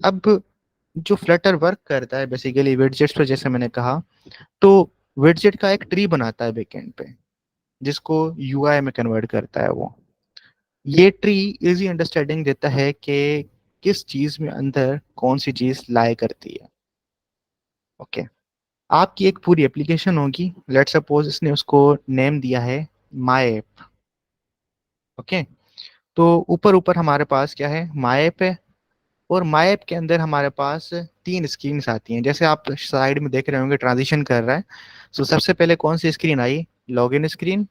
अब जो फ्लटर वर्क करता है बेसिकली विडजेट्स पे, जैसे मैंने कहा, तो विडजेट का एक ट्री बनाता है बैकएंड पे, जिसको यूआई में कन्वर्ट करता है वो। ये ट्री इजी अंडरस्टैंडिंग देता है कि किस चीज में अंदर कौन सी चीज लाई करती है। ओके, आपकी एक पूरी एप्लीकेशन होगी, लेट सपोज इसने उसको नेम दिया है माई ऐप। ओके, तो ऊपर ऊपर हमारे पास क्या है? माई ऐप है। और माई ऐप के अंदर हमारे पास तीन स्क्रीन आती हैं, जैसे आप साइड में देख रहे होंगे ट्रांजिशन कर रहा है। तो सबसे पहले कौन सी स्क्रीन आई? Login screen.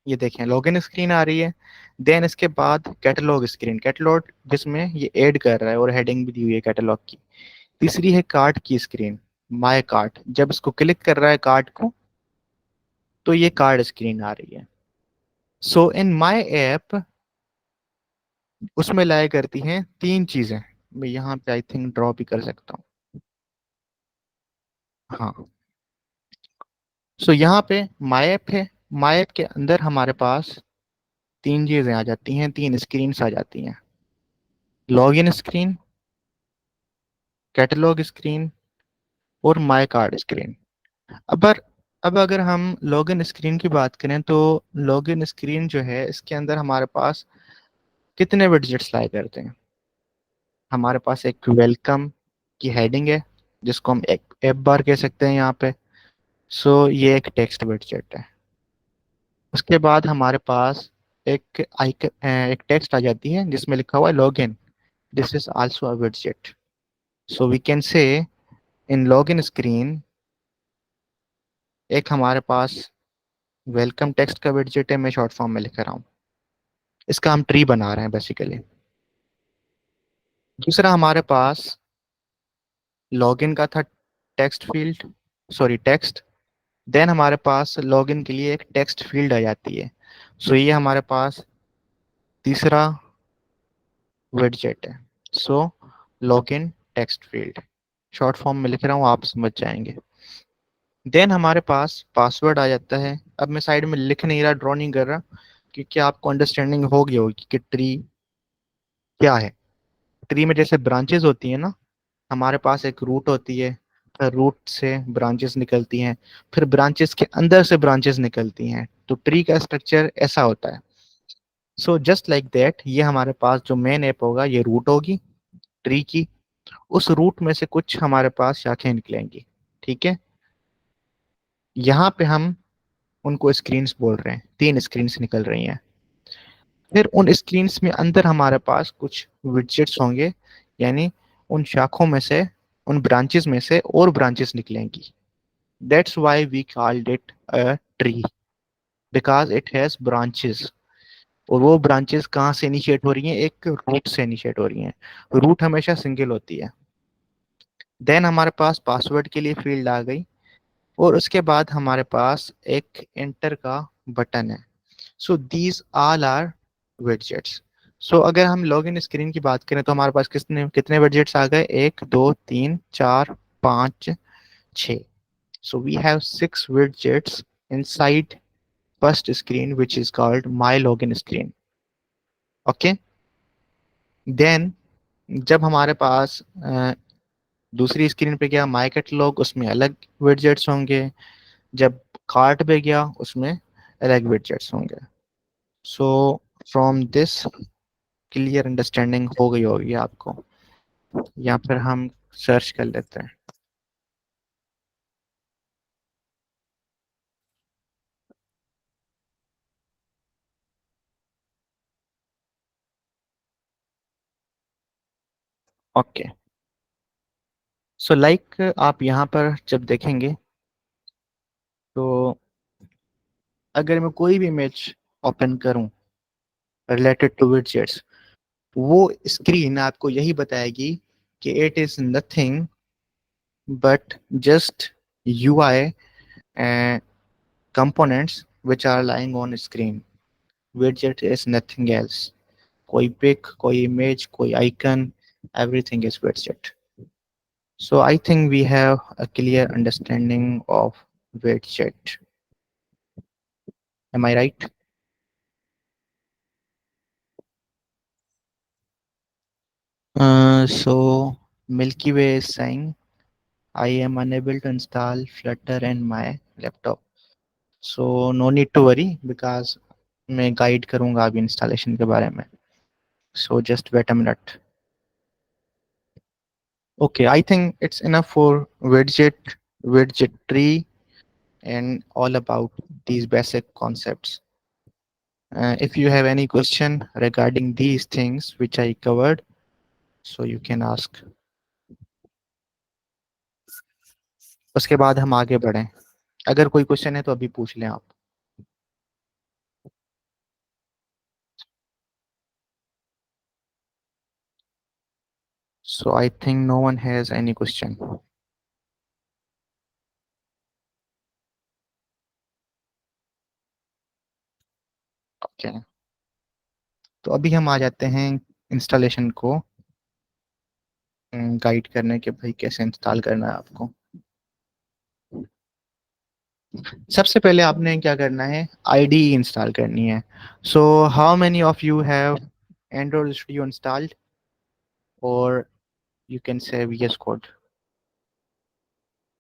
ये देखें लॉगिन स्क्रीन आ रही है। देन इसके बाद कैटलॉग स्क्रीन, कैटलॉग जिसमें ये ऐड कर रहा है और हेडिंग भी दी हुई है कैटलॉग की। तीसरी है कार्ट की स्क्रीन, माय कार्ट। जब इसको क्लिक कर रहा है कार्ड को तो ये कार्ड स्क्रीन आ रही है। सो इन माय ऐप उसमें लाया करती हैं तीन चीजें। मैं यहाँ पे आई थिंक ड्रॉ भी कर सकता हूँ। हाँ, सो यहाँ पे माई ऐप है। माई ऐप के अंदर हमारे पास तीन चीजें आ जाती हैं, तीन स्क्रीन आ जाती हैं। लॉगिन स्क्रीन, कैटलॉग स्क्रीन और माई कार्ड स्क्रीन। अब अब अगर हम लॉगिन स्क्रीन की बात करें तो लॉगिन स्क्रीन जो है इसके अंदर हमारे पास कितने विडजेट्स लाए करते हैं? हमारे पास एक वेलकम की हेडिंग है जिसको हम एक ऐप बार कह सकते हैं यहाँ पे। सो ये एक टेक्स्ट विडजेट है। उसके बाद हमारे पास एक आइकन, एक टेक्स्ट आ जाती है जिसमें लिखा हुआ है login, this is also a widget. So we can say in login screen एक हमारे पास वेलकम टेक्स्ट का विडजेट है, मैं शॉर्ट फॉर्म में लिख रहा हूँ। इसका हम ट्री बना रहे हैं बेसिकली। दूसरा हमारे पास लॉगिन का था text field, sorry text. Then हमारे पास लॉगिन के लिए एक टेक्स्ट फील्ड आ जाती है। सो ये हमारे पास तीसरा विडजेट है। So login text field, short form में लिख रहा हूँ, आप समझ जाएंगे। देन हमारे पास पासवर्ड आ जाता है। अब मैं साइड में लिख नहीं रहा, ड्रॉ नहीं कर रहा, क्योंकि आपको अंडरस्टैंडिंग हो गई होगी कि ट्री क्या है। ट्री में जैसे ब्रांचेस होती है ना, हमारे पास एक रूट होती है, फिर रूट से ब्रांचेस निकलती हैं, फिर ब्रांचेस के अंदर से ब्रांचेस निकलती हैं। तो ट्री का स्ट्रक्चर ऐसा होता है। सो जस्ट लाइक दैट, ये हमारे पास जो मेन ऐप होगा ये रूट होगी ट्री की। उस रूट में से कुछ हमारे पास शाखाएं निकलेंगी। ठीक है, यहाँ पे हम उनको स्क्रीन्स बोल रहे हैं, 3 स्क्रीन्स निकल रही हैं। फिर उन स्क्रीन्स में अंदर हमारे पास कुछ विडजेट्स होंगे, यानी उन शाखों में से, उन ब्रांचेस में से और ब्रांचेस निकलेंगी। That's why we called it a tree, because it has branches. और वो ब्रांचेस कहाँ से इनिशिएट हो रही हैं? एक रूट से इनिशिएट हो रही हैं। रूट हमेशा सिंगल होती है। देन हमारे पास पासवर्ड के लिए फील्ड आ गई, और उसके बाद हमारे पास एक एंटर का बटन है। So these all are widgets. So अगर हम लॉगिन स्क्रीन की बात करें तो हमारे पास कितने कितने विडजेट्स आ गए? 1 2 3 4 5 6। So we have 6 widgets inside first screen which is called my login screen. Okay, then जब हमारे पास दूसरी स्क्रीन पे गया माई कैटलॉग, उसमें अलग विडजेट्स होंगे। जब कार्ट पे गया उसमें अलग विडजेट्स होंगे। सो फ्रॉम दिस क्लियर अंडरस्टैंडिंग हो गई होगी आपको, या फिर हम सर्च कर लेते हैं। ओके, सो लाइक आप यहाँ पर जब देखेंगे तो अगर मैं कोई भी इमेज ओपन करूँ रिलेटेड टू विडजेट्स, वो स्क्रीन आपको यही बताएगी कि it is nothing but just UI components which are lying on screen. Widget is nothing else. कोई पिक, कोई इमेज, कोई icon, everything is widget. So I think we have a clear understanding of widget. Am I right? So Milky Way is saying I am unable to install Flutter in my laptop. So no need to worry because मैं guide करूंगा अभी installation के बारे में. So just wait a minute. Okay, I think it's enough for widget tree, and all about these basic concepts. If you have any question regarding these things which I covered, so you can ask. उसके बाद हम आगे बढ़ें। अगर कोई question है तो अभी पूछ लें आप। So I think no one has any question. Okay. तो अभी हम आ जाते हैं इंस्टॉलेशन को गाइड करने के, भाई कैसे इंस्टॉल करना है आपको। सबसे पहले आपने क्या करना है, आईडी इंस्टॉल करनी है। So how many of you have Android Studio installed, और you can say VS code.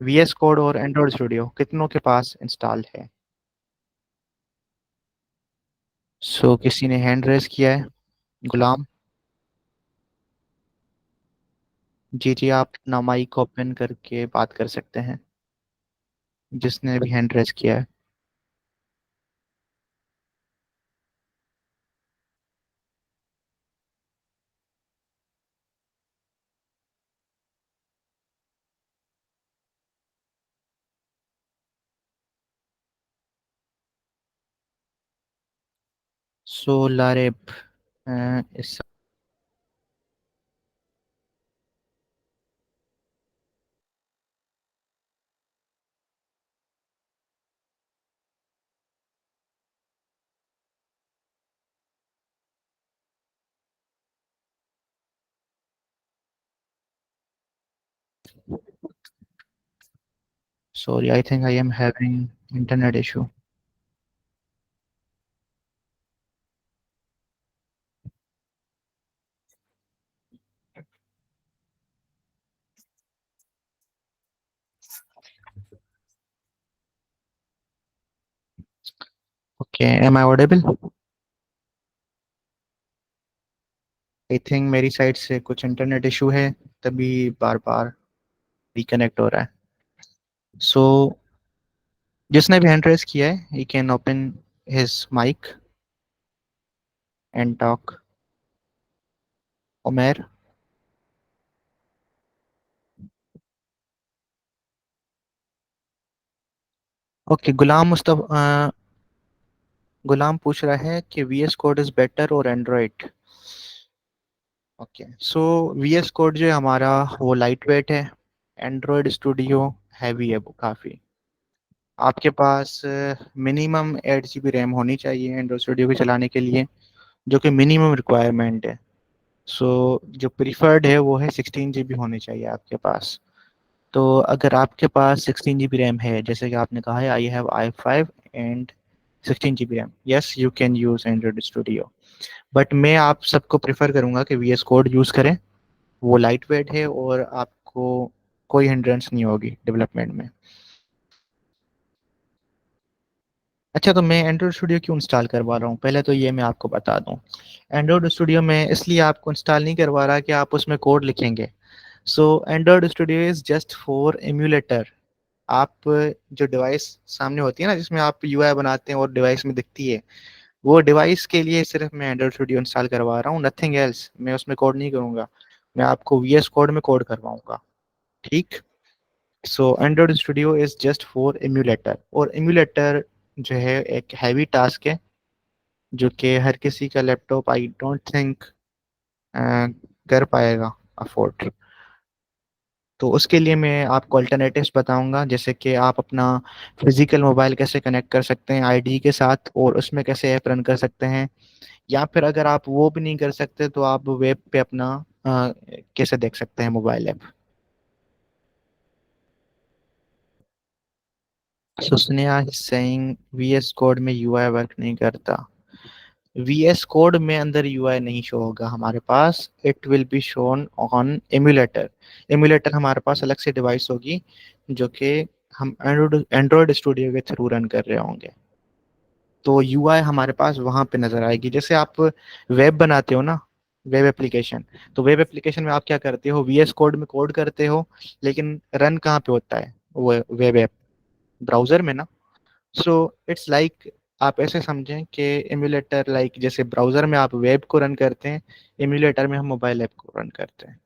VS code और एंड्रॉइड स्टूडियो कितनों के पास इंस्टॉल है? सो किसी ने हैंड रेज किया है? गुलाम जी, जी आप अपना माइक ओपन करके बात कर सकते हैं, जिसने भी हैंड रेज किया है। सोलारिब इस sorry, I think I am having internet issue. Okay, am I audible? I think मेरी साइड से कुछ इंटरनेट इशू है, तभी बार बार रिकनेक्ट हो रहा है। सो जिसने भी हैंड रेस किया है, he can open his mic and talk. Umer. Okay, Ghulam पूछ रहा है कि वीएस कोड इज बेटर और Android. Okay, so VS code जो है हमारा, वो लाइट वेट है। एंड्रॉयड स्टूडियो हैवी है वो काफ़ी। आपके पास मिनिमम 8 GB रैम होनी चाहिए एंड्रॉयड स्टूडियो को चलाने के लिए, जो कि मिनिमम रिक्वायरमेंट है। सो जो प्रीफर्ड है वो है 16 GB होनी चाहिए आपके पास। तो अगर आपके पास 16 GB रैम है, जैसे कि आपने कहा है I have i5 and 16 GB RAM, yes you can use Android studio. But मैं आप सबको प्रेफर करूंगा कि वीएस कोड यूज़ करें। वो लाइट वेट है और आपको कोई हिंड्रेंस नहीं होगी डेवलपमेंट में। अच्छा, तो मैं एंड्रॉयड स्टूडियो क्यों इंस्टॉल करवा रहा हूँ, पहले तो ये मैं आपको बता दूँ। एंड्रॉयड स्टूडियो में इसलिए आपको इंस्टॉल नहीं करवा रहा कि आप उसमें कोड लिखेंगे। So Android Studio is just for emulator. आप जो डिवाइस सामने होती है ना, जिसमें आप यूआई बनाते हैं और डिवाइस में दिखती है, वो डिवाइस के लिए सिर्फ मैं एंड्रॉयड स्टूडियो इंस्टॉल करवा रहा हूँ, नथिंग एल्स। मैं उसमें कोड नहीं करूँगा, मैं आपको वीएस कोड में कोड करवाऊंगा। ठीक। So Android Studio is just for emulator, और एम्यूलेटर जो है एक हैवी टास्क है, जो कि हर किसी का लैपटॉप आई डोंट थिंक कर पाएगा अफोर्ड। तो उसके लिए मैं आपको अल्टरनेटिव्स बताऊंगा, जैसे कि आप अपना फिजिकल मोबाइल कैसे कनेक्ट कर सकते हैं आईडी के साथ, और उसमें कैसे ऐप रन कर सकते हैं। या फिर अगर आप वो भी नहीं कर सकते तो आप वेब पे अपना कैसे देख सकते हैं mobile app. Susneha saying VS code में यूआई वर्क नहीं करता। वीएस कोड में अंदर यूआई नहीं शो होगा हमारे पास, it will be shown on emulator. Emulator हमारे पास अलग से डिवाइस होगी, जो कि हम एंड्रॉयड स्टूडियो के थ्रू रन कर रहे होंगे। तो यूआई हमारे पास वहां पे नजर आएगी। जैसे आप वेब बनाते हो ना, वेब एप्लीकेशन, तो वेब एप्लीकेशन में आप क्या करते हो, वीएस कोड में कोड करते हो, लेकिन रन कहाँ पे होता है वो वेब ऐप? ब्राउजर में ना। सो इट्स लाइक, आप ऐसे समझें कि एमुलेटर लाइक जैसे ब्राउजर में आप वेब को रन करते हैं, एमुलेटर में हम मोबाइल ऐप को रन करते हैं।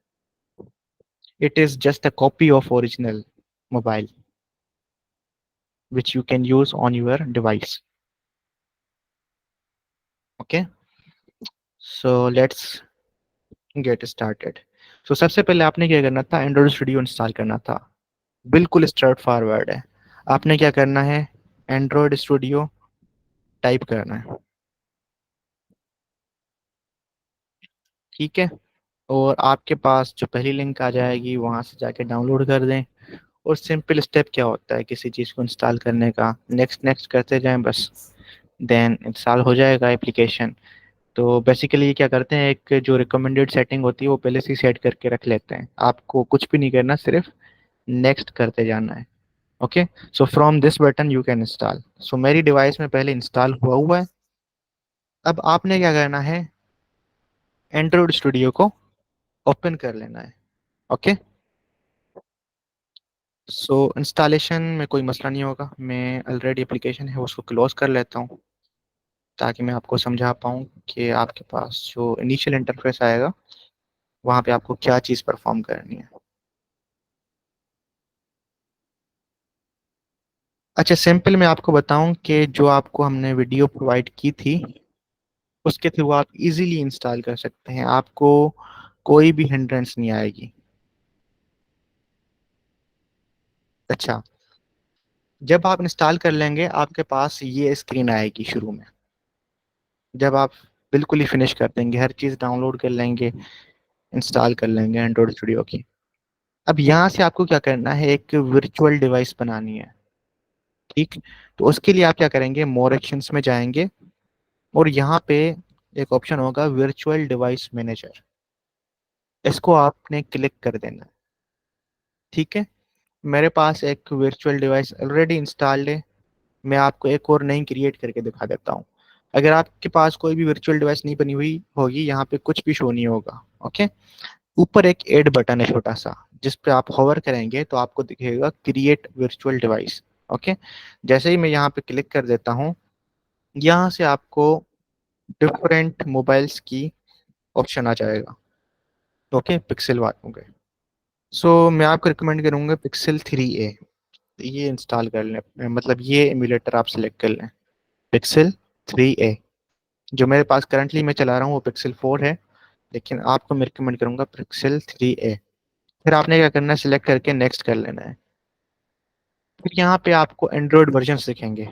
It is just a copy of original mobile which you can use on your device. Okay, so let's get started. So सबसे पहले आपने क्या करना था, एंड्रॉइड स्टूडियो इंस्टॉल करना था। बिल्कुल स्ट्रेट फॉरवर्ड है। आपने क्या करना है, एंड्रॉइड स्टूडियो टाइप करना है। ठीक है, और आपके पास जो पहली लिंक आ जाएगी वहां से जाके डाउनलोड कर दें। और सिंपल स्टेप क्या होता है किसी चीज़ को इंस्टॉल करने का, नेक्स्ट नेक्स्ट करते जाएं बस, देन इंस्टॉल हो जाएगा एप्लीकेशन। तो बेसिकली ये क्या करते हैं, एक जो रिकमेंडेड सेटिंग होती है वो पहले से सेट करके रख लेते हैं, आपको कुछ भी नहीं करना, सिर्फ नेक्स्ट करते जाना है। Okay, so from this button you can install. So मेरी डिवाइस में पहले इंस्टॉल हुआ हुआ है। अब आपने क्या करना है, एंड्रॉइड स्टूडियो को ओपन कर लेना है। ओके, सो इंस्टॉलेशन में कोई मसला नहीं होगा, मैं ऑलरेडी एप्लीकेशन है उसको क्लोज कर लेता हूँ, ताकि मैं आपको समझा पाऊँ कि आपके पास जो इनिशियल इंटरफेस आएगा वहाँ पे आपको क्या चीज़ परफॉर्म करनी है। अच्छा, सिंपल मैं आपको बताऊं कि जो आपको हमने वीडियो प्रोवाइड की थी, उसके थ्रू आप इजीली इंस्टॉल कर सकते हैं, आपको कोई भी हिंड्रेंस नहीं आएगी। अच्छा, जब आप इंस्टॉल कर लेंगे आपके पास ये स्क्रीन आएगी शुरू में। जब आप बिल्कुल ही फिनिश कर देंगे, हर चीज़ डाउनलोड कर लेंगे, इंस्टॉल कर लेंगे एंड्रॉइड स्टूडियो की, अब यहाँ से आपको क्या करना है, एक वर्चुअल डिवाइस बनानी है। ठीक, तो उसके लिए आप क्या करेंगे, मोर एक्शंस में जाएंगे और यहाँ पे एक ऑप्शन होगा वर्चुअल डिवाइस मैनेजर, इसको आपने क्लिक कर देना है। ठीक है, मेरे पास एक वर्चुअल डिवाइस ऑलरेडी इंस्टॉल्ड है, मैं आपको एक और नई क्रिएट करके दिखा देता हूँ। अगर आपके पास कोई भी वर्चुअल डिवाइस नहीं बनी हुई होगी, यहाँ पे कुछ भी शो नहीं होगा। ओके, ऊपर एक ऐड बटन है छोटा सा, जिस पे आप होवर करेंगे तो आपको दिखेगा क्रिएट वर्चुअल डिवाइस। ओके, जैसे ही मैं यहाँ पे क्लिक कर देता हूँ, यहाँ से आपको डिफरेंट मोबाइल्स की ऑप्शन आ जाएगा। ओके, पिक्सल वालों के, सो मैं आपको रिकमेंड करूंगा पिक्सल 3a, ये इंस्टॉल कर लें, मतलब ये एमुलेटर आप सिलेक्ट कर लें, पिक्सल 3a। जो मेरे पास करंटली मैं चला रहा हूँ वो पिक्सल 4 है, लेकिन आपको मैं रिकमेंड करूंगा पिक्सल 3a। फिर आपने क्या करना है, सिलेक्ट करके नेक्स्ट कर लेना है। फिर यहाँ पे आपको एंड्रॉयड वर्जन दिखेंगे,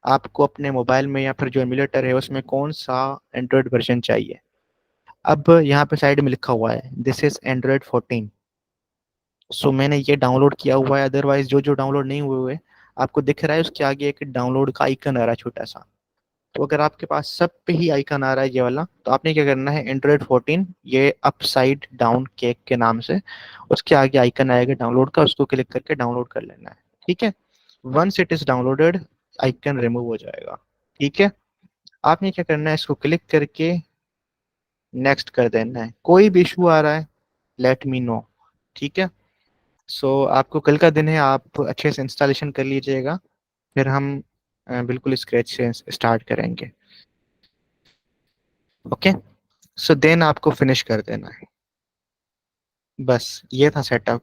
आपको अपने मोबाइल में या फिर जो एमुलेटर है उसमें कौन सा एंड्रॉयड वर्जन चाहिए। अब यहाँ पे साइड में लिखा हुआ है दिस इज एंड्रॉयड 14। सो मैंने ये डाउनलोड किया हुआ है, अदरवाइज जो जो डाउनलोड नहीं हुए हुए आपको दिख रहा है उसके आगे एक डाउनलोड का आइकन आ रहा है छोटा सा। तो अगर आपके पास सब पे ही आइकन आ रहा है ये वाला, तो आपने क्या करना है, एंड्रॉयड 14 ये अपसाइड डाउन केक के नाम से उसके आगे आइकन आएगा डाउनलोड का, उसको क्लिक करके डाउनलोड कर लेना है। ठीक है, once it is downloaded icon remove हो जाएगा। ठीक है, आपने क्या करना है, इसको क्लिक करके नेक्स्ट कर देना है। कोई भी इशू आ रहा है लेट मी नो। ठीक है, सो आपको कल का दिन है, आप अच्छे से इंस्टॉलेशन कर लीजिएगा, फिर हम बिल्कुल स्क्रैच से स्टार्ट करेंगे। ओके, सो देन आपको फिनिश कर देना है, बस ये था सेटअप।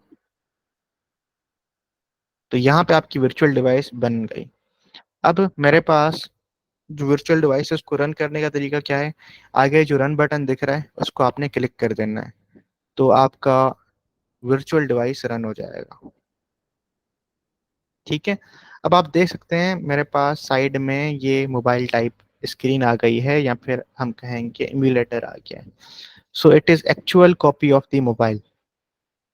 तो यहाँ पे आपकी वर्चुअल डिवाइस बन गई। अब मेरे पास जो वर्चुअल डिवाइस है उसको रन करने का तरीका क्या है, आगे जो रन बटन दिख रहा है उसको आपने क्लिक कर देना है, तो आपका वर्चुअल डिवाइस रन हो जाएगा। ठीक है, अब आप देख सकते हैं मेरे पास साइड में ये मोबाइल टाइप स्क्रीन आ गई है, या फिर हम कहेंगे इम्यूलेटर आ गया है। सो it is actual copy of the mobile.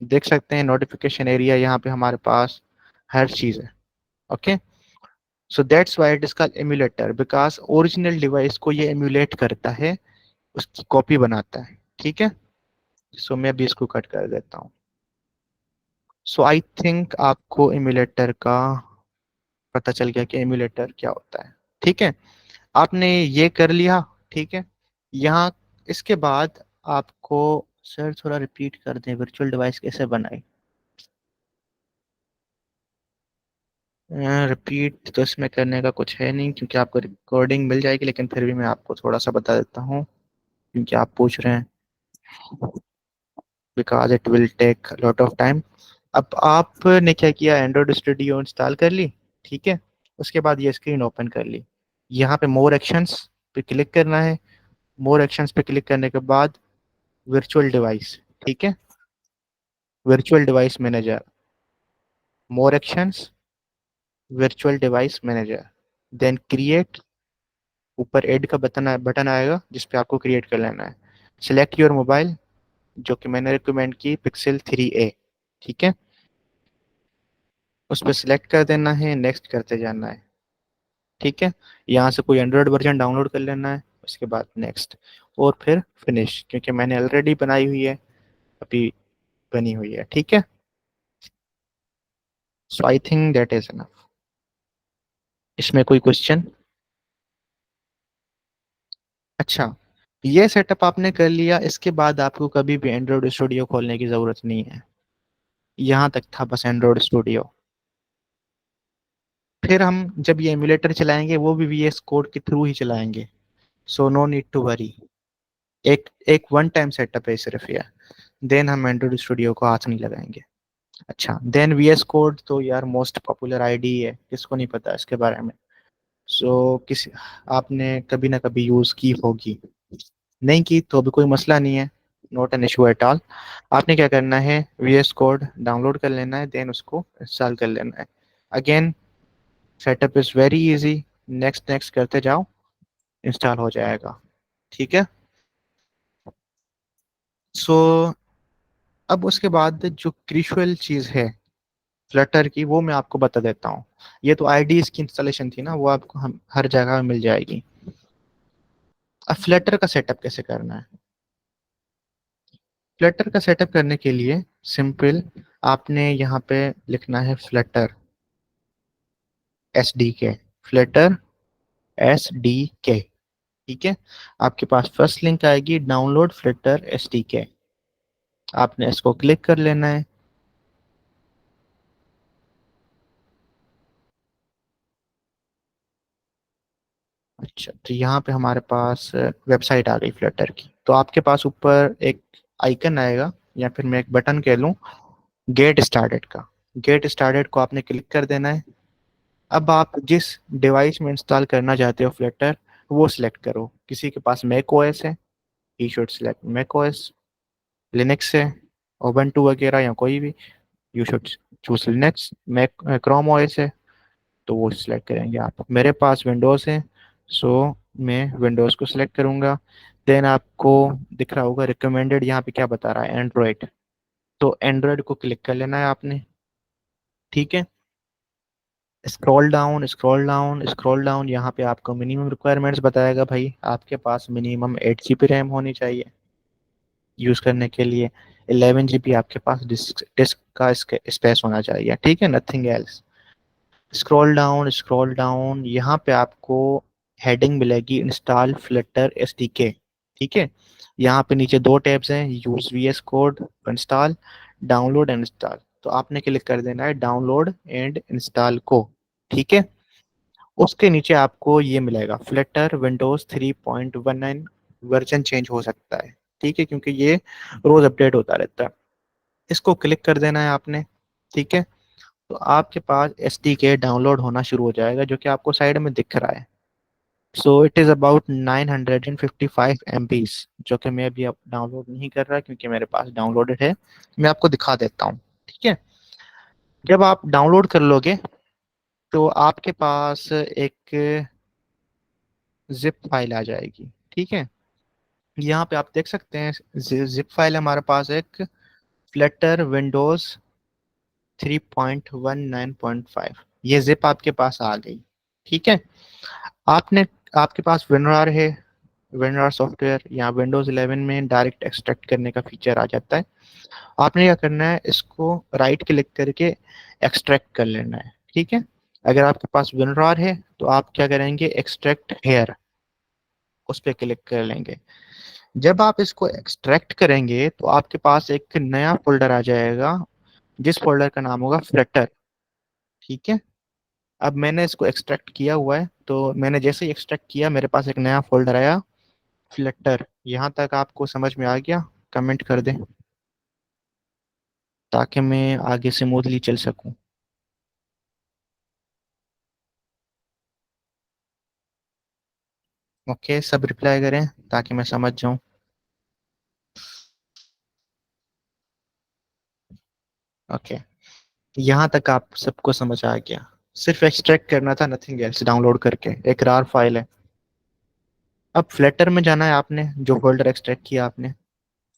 देख सकते हैं नोटिफिकेशन एरिया, यहाँ पे हमारे पास हर चीज़ है। Okay, so that's why it is called emulator, because original device को ये एम्यूलेट करता है, उसकी कॉपी बनाता है। ठीक है, सो मैं अभी इसको कट कर देता हूँ। सो आई थिंक आपको एम्यूलेटर का पता चल गया कि एम्यूलेटर क्या होता है। ठीक है, आपने ये कर लिया। ठीक है, यहाँ इसके बाद आपको, सर थोड़ा रिपीट कर दें वर्चुअल डिवाइस कैसे बनाए। रिपीट तो इसमें करने का कुछ है नहीं क्योंकि आपको रिकॉर्डिंग मिल जाएगी, लेकिन फिर भी मैं आपको थोड़ा सा बता देता हूँ क्योंकि आप पूछ रहे हैं, because it will take lot of time. अब आपने क्या किया, एंड्रॉयड स्टूडियो इंस्टॉल कर ली। ठीक है, उसके बाद ये स्क्रीन ओपन कर ली, यहाँ पे मोर एक्शंस पे क्लिक करना है। मोर एक्शंस पे क्लिक करने के बाद वर्चुअल डिवाइस, ठीक है, virtual device manager, more actions, virtual device manager, then create, ऊपर ऐड का बटन आएगा जिस पे आपको क्रिएट कर लेना है। सिलेक्ट योर मोबाइल, जो कि मैंने रिकमेंड की पिक्सल 3a। ठीक है, उस पर सिलेक्ट कर देना है, नेक्स्ट करते जाना है। ठीक है, यहाँ से कोई एंड्रॉयड वर्जन डाउनलोड कर लेना है, उसके बाद नेक्स्ट, और फिर फिनिश, क्योंकि मैंने ऑलरेडी बनाई हुई है, अभी बनी हुई है। ठीक है, so I think that is enough. इसमें कोई क्वेश्चन? अच्छा, ये सेटअप आपने कर लिया, इसके बाद आपको कभी भी एंड्रॉयड स्टूडियो खोलने की ज़रूरत नहीं है। यहाँ तक था बस एंड्रॉयड स्टूडियो। फिर हम जब ये एमुलेटर चलाएंगे वो भी वीएस कोड के थ्रू ही चलाएंगे, so no need to worry. एक एक वन टाइम सेटअप है सिर्फ ये, देन हम एंड्रॉयड स्टूडियो को हाथ नहीं लगाएंगे। अच्छा, देन वीएस कोड तो यार मोस्ट पॉपुलर आईडी है, किसको नहीं पता इसके बारे में। किसी आपने कभी ना कभी यूज की होगी, नहीं की तो भी कोई मसला नहीं है, not an issue at all. आपने क्या करना है, VS कोड डाउनलोड कर लेना है, देन उसको इंस्टॉल कर लेना है। Again setup is very easy, next next करते जाओ, इंस्टॉल हो जाएगा। ठीक है। सो अब उसके बाद जो क्रिशुअल चीज़ है फ्लटर की, वो मैं आपको बता देता हूँ। ये तो आईडीज की इंस्टॉलेशन थी ना, वो आपको हम हर जगह मिल जाएगी। अब फ्लटर का सेटअप कैसे करना है? फ्लटर का सेटअप करने के लिए सिंपल, आपने यहाँ पे लिखना है फ्लटर SDK, फ्लटर SDK। ठीक है। आपके पास फर्स्ट लिंक आएगी, डाउनलोड फ्लटर SDK, आपने इसको क्लिक कर लेना है। अच्छा, तो यहाँ पे हमारे पास वेबसाइट आ गई फ्लटर की। तो आपके पास ऊपर एक आइकन आएगा, या फिर मैं एक बटन कह लूँ, गेट स्टार्टेड का। गेट स्टार्टेड को आपने क्लिक कर देना है। अब आप जिस डिवाइस में इंस्टॉल करना चाहते हो फ्लटर, वो सिलेक्ट करो। किसी के पास मैक ओएस है, he should select Mac OS. Linux है, ओबंटू वगैरह या कोई भी, you should choose Linux. Mac Chrome OS है तो वो सिलेक्ट करेंगे आप। मेरे पास विंडोज़ है, सो मैं विंडोज़ को सिलेक्ट करूंगा। देन आपको दिख रहा होगा रिकमेंडेड, यहाँ पे क्या बता रहा है, एंड्रॉयड। तो एंड्रॉयड को क्लिक कर लेना है आपने। ठीक है। Scroll down scroll down scroll down, यहाँ पे आपको मिनिमम रिक्वायरमेंट्स बताएगा भाई। आपके पास मिनिमम 8 GB रैम होनी चाहिए यूज़ करने के लिए। 11 GB आपके पास डिस्क डिस्क का स्पेस होना चाहिए। ठीक है, नथिंग एल्स। स्क्रॉल डाउन, यहाँ पे आपको हेडिंग मिलेगी, इंस्टॉल फ्लटर SDK। ठीक है। यहाँ पे नीचे दो टैब्स हैं, use VS code, install, download and install. तो आपने क्लिक कर देना है डाउनलोड एंड इंस्टॉल को। ठीक है। उसके नीचे आपको ये मिलेगा, फ्लटर विंडोज 3.19 वर्जन चेंज हो सकता है। ठीक है, क्योंकि ये रोज अपडेट होता रहता है। इसको क्लिक कर देना है आपने। ठीक है। तो आपके पास SDK डाउनलोड होना शुरू हो जाएगा, जो कि आपको साइड में दिख रहा है। सो इट इज़ अबाउट 955 MBs, जो कि मैं अभी अब डाउनलोड नहीं कर रहा क्योंकि मेरे पास डाउनलोडेड है। मैं आपको दिखा देता हूँ। ठीक है। जब आप डाउनलोड कर लोगे तो आपके पास एक जिप फाइल आ जाएगी। ठीक है। यहाँ पे आप देख सकते हैं, जिप फाइल हमारे पास एक फ्लटर विंडोज 3.19.5, ये जिप आपके पास आ गई। ठीक है। आपने आपके पास WinRAR है, WinRAR सॉफ्टवेयर, या विंडोज 11 में डायरेक्ट एक्सट्रैक्ट करने का फीचर आ जाता है। आपने क्या करना है, इसको राइट क्लिक करके एक्सट्रैक्ट कर लेना है। ठीक है। अगर आपके पास WinRAR है तो आप क्या करेंगे, एक्सट्रैक्ट हेयर, उस पर क्लिक कर लेंगे। जब आप इसको एक्सट्रैक्ट करेंगे तो आपके पास एक नया फोल्डर आ जाएगा, जिस फोल्डर का नाम होगा फ्लटर। ठीक है। अब मैंने इसको एक्सट्रैक्ट किया हुआ है, तो मैंने जैसे ही एक्सट्रैक्ट किया मेरे पास एक नया फोल्डर आया, फ्लटर। यहाँ तक आपको समझ में आ गया? कमेंट कर दें ताकि मैं आगे स्मूथली चल सकूं। ओके, सब रिप्लाई करें ताकि मैं समझ जाऊं। ओके, यहाँ तक आप सबको समझ आ गया। सिर्फ एक्सट्रैक्ट करना था, नथिंग एल्स, डाउनलोड करके एक रार फाइल है। अब फ्लटर में जाना है आपने, जो फोल्डर एक्सट्रैक्ट किया आपने।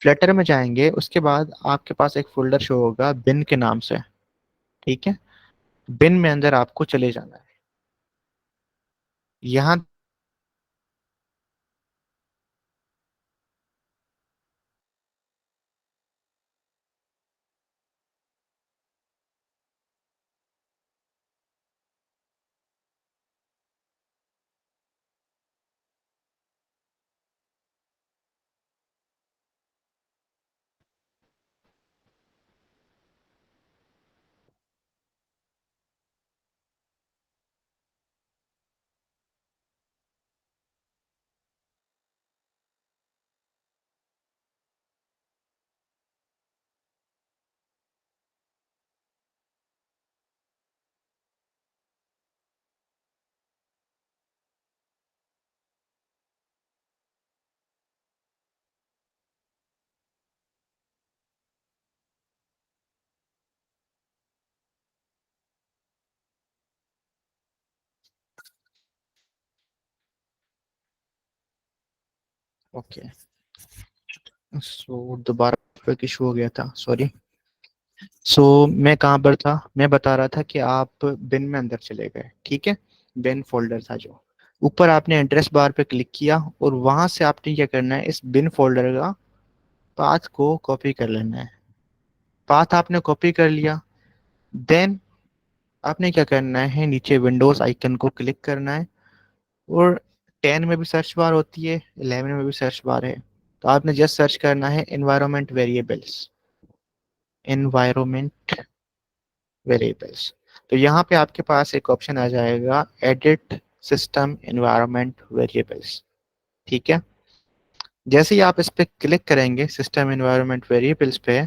फ्लटर में जाएंगे, उसके बाद आपके पास एक फोल्डर शो होगा बिन के नाम से। ठीक है। बिन में अंदर आपको चले जाना है। यहाँ ओके, सो दोबारा नेटवर्क इशू हो गया था, सॉरी। सो मैं कहाँ पर था, मैं बता रहा था कि आप बिन में अंदर चले गए, ठीक है। बिन फोल्डर था जो, ऊपर आपने एड्रेस बार पे क्लिक किया और वहां से आपने क्या करना है, इस बिन फोल्डर का पाथ को कॉपी कर लेना है। पाथ आपने कॉपी कर लिया, देन आपने क्या करना है, नीचे विंडोज आइकन को क्लिक करना है। और 10 में भी सर्च बार होती है, 11 में भी सर्च बार है। तो आपने जस्ट सर्च करना है एनवायरमेंट वेरिएबल्स, एनवायरमेंट वेरिएबल्स। तो यहाँ पे आपके पास एक ऑप्शन आ जाएगा, एडिट सिस्टम एनवायरमेंट वेरिएबल्स, ठीक है। जैसे ही आप इस पे क्लिक करेंगे सिस्टम एनवायरमेंट वेरिएबल्स पे,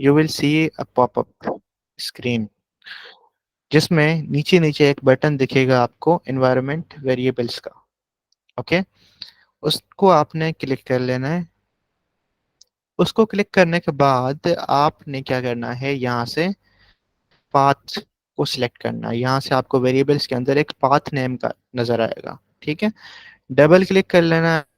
you will see a popup screen जिसमें नीचे नीचे एक बटन दिखेगा आपको एनवायरमेंट वेरिएबल्स का, ओके। उसको आपने क्लिक कर लेना है। उसको क्लिक करने के बाद आपने क्या करना है, यहाँ से पाथ को सिलेक्ट करना है। यहाँ से आपको वेरिएबल्स के अंदर एक पाथ नेम का नजर आएगा, ठीक है। डबल क्लिक कर लेना है।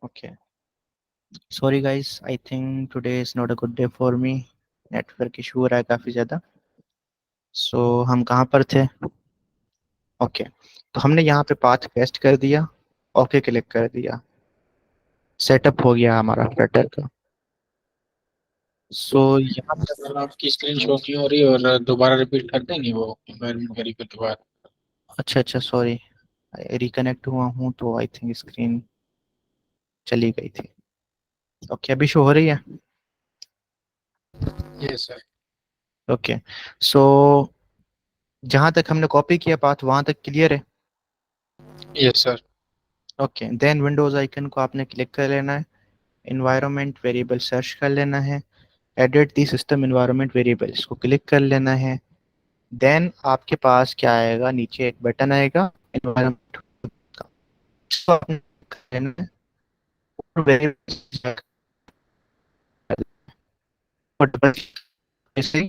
Okay, sorry guys, I think today is not a good day for me. Network issue हो रहा है काफी ज्यादा। सो हम कहाँ पर थे? ओके, तो हमने यहाँ पे पाथ पेस्ट कर दिया, ओके क्लिक कर दिया, सेटअप हो गया हमारा फ्लटर का। सो यहाँ पर सर आपकी स्क्रीन शो क्यों हो रही है और दोबारा रिपीट कर देंगे वो एनवायरनमेंट वेरिएबल के बाद। अच्छा अच्छा, सॉरी, रिकनेक्ट हुआ हूँ तो आई थिंक स्क्रीन चली गई थी। ओके, अभी शो हो रही है? Yes sir. ओके, सो जहाँ तक हमने कॉपी किया पाथ वहाँ तक क्लियर है? Yes sir. Okay, then Windows icon को आपने क्लिक कर लेना है, एनवायरनमेंट वेरिएबल सर्च कर लेना है, edit the system environment variables को क्लिक कर लेना है। देन आपके पास क्या आएगा, नीचे एक बटन आएगा एनवायरनमेंट का, उसको आपने click कर लेना है और वेरिएबल्स को डबल ऐसे ही।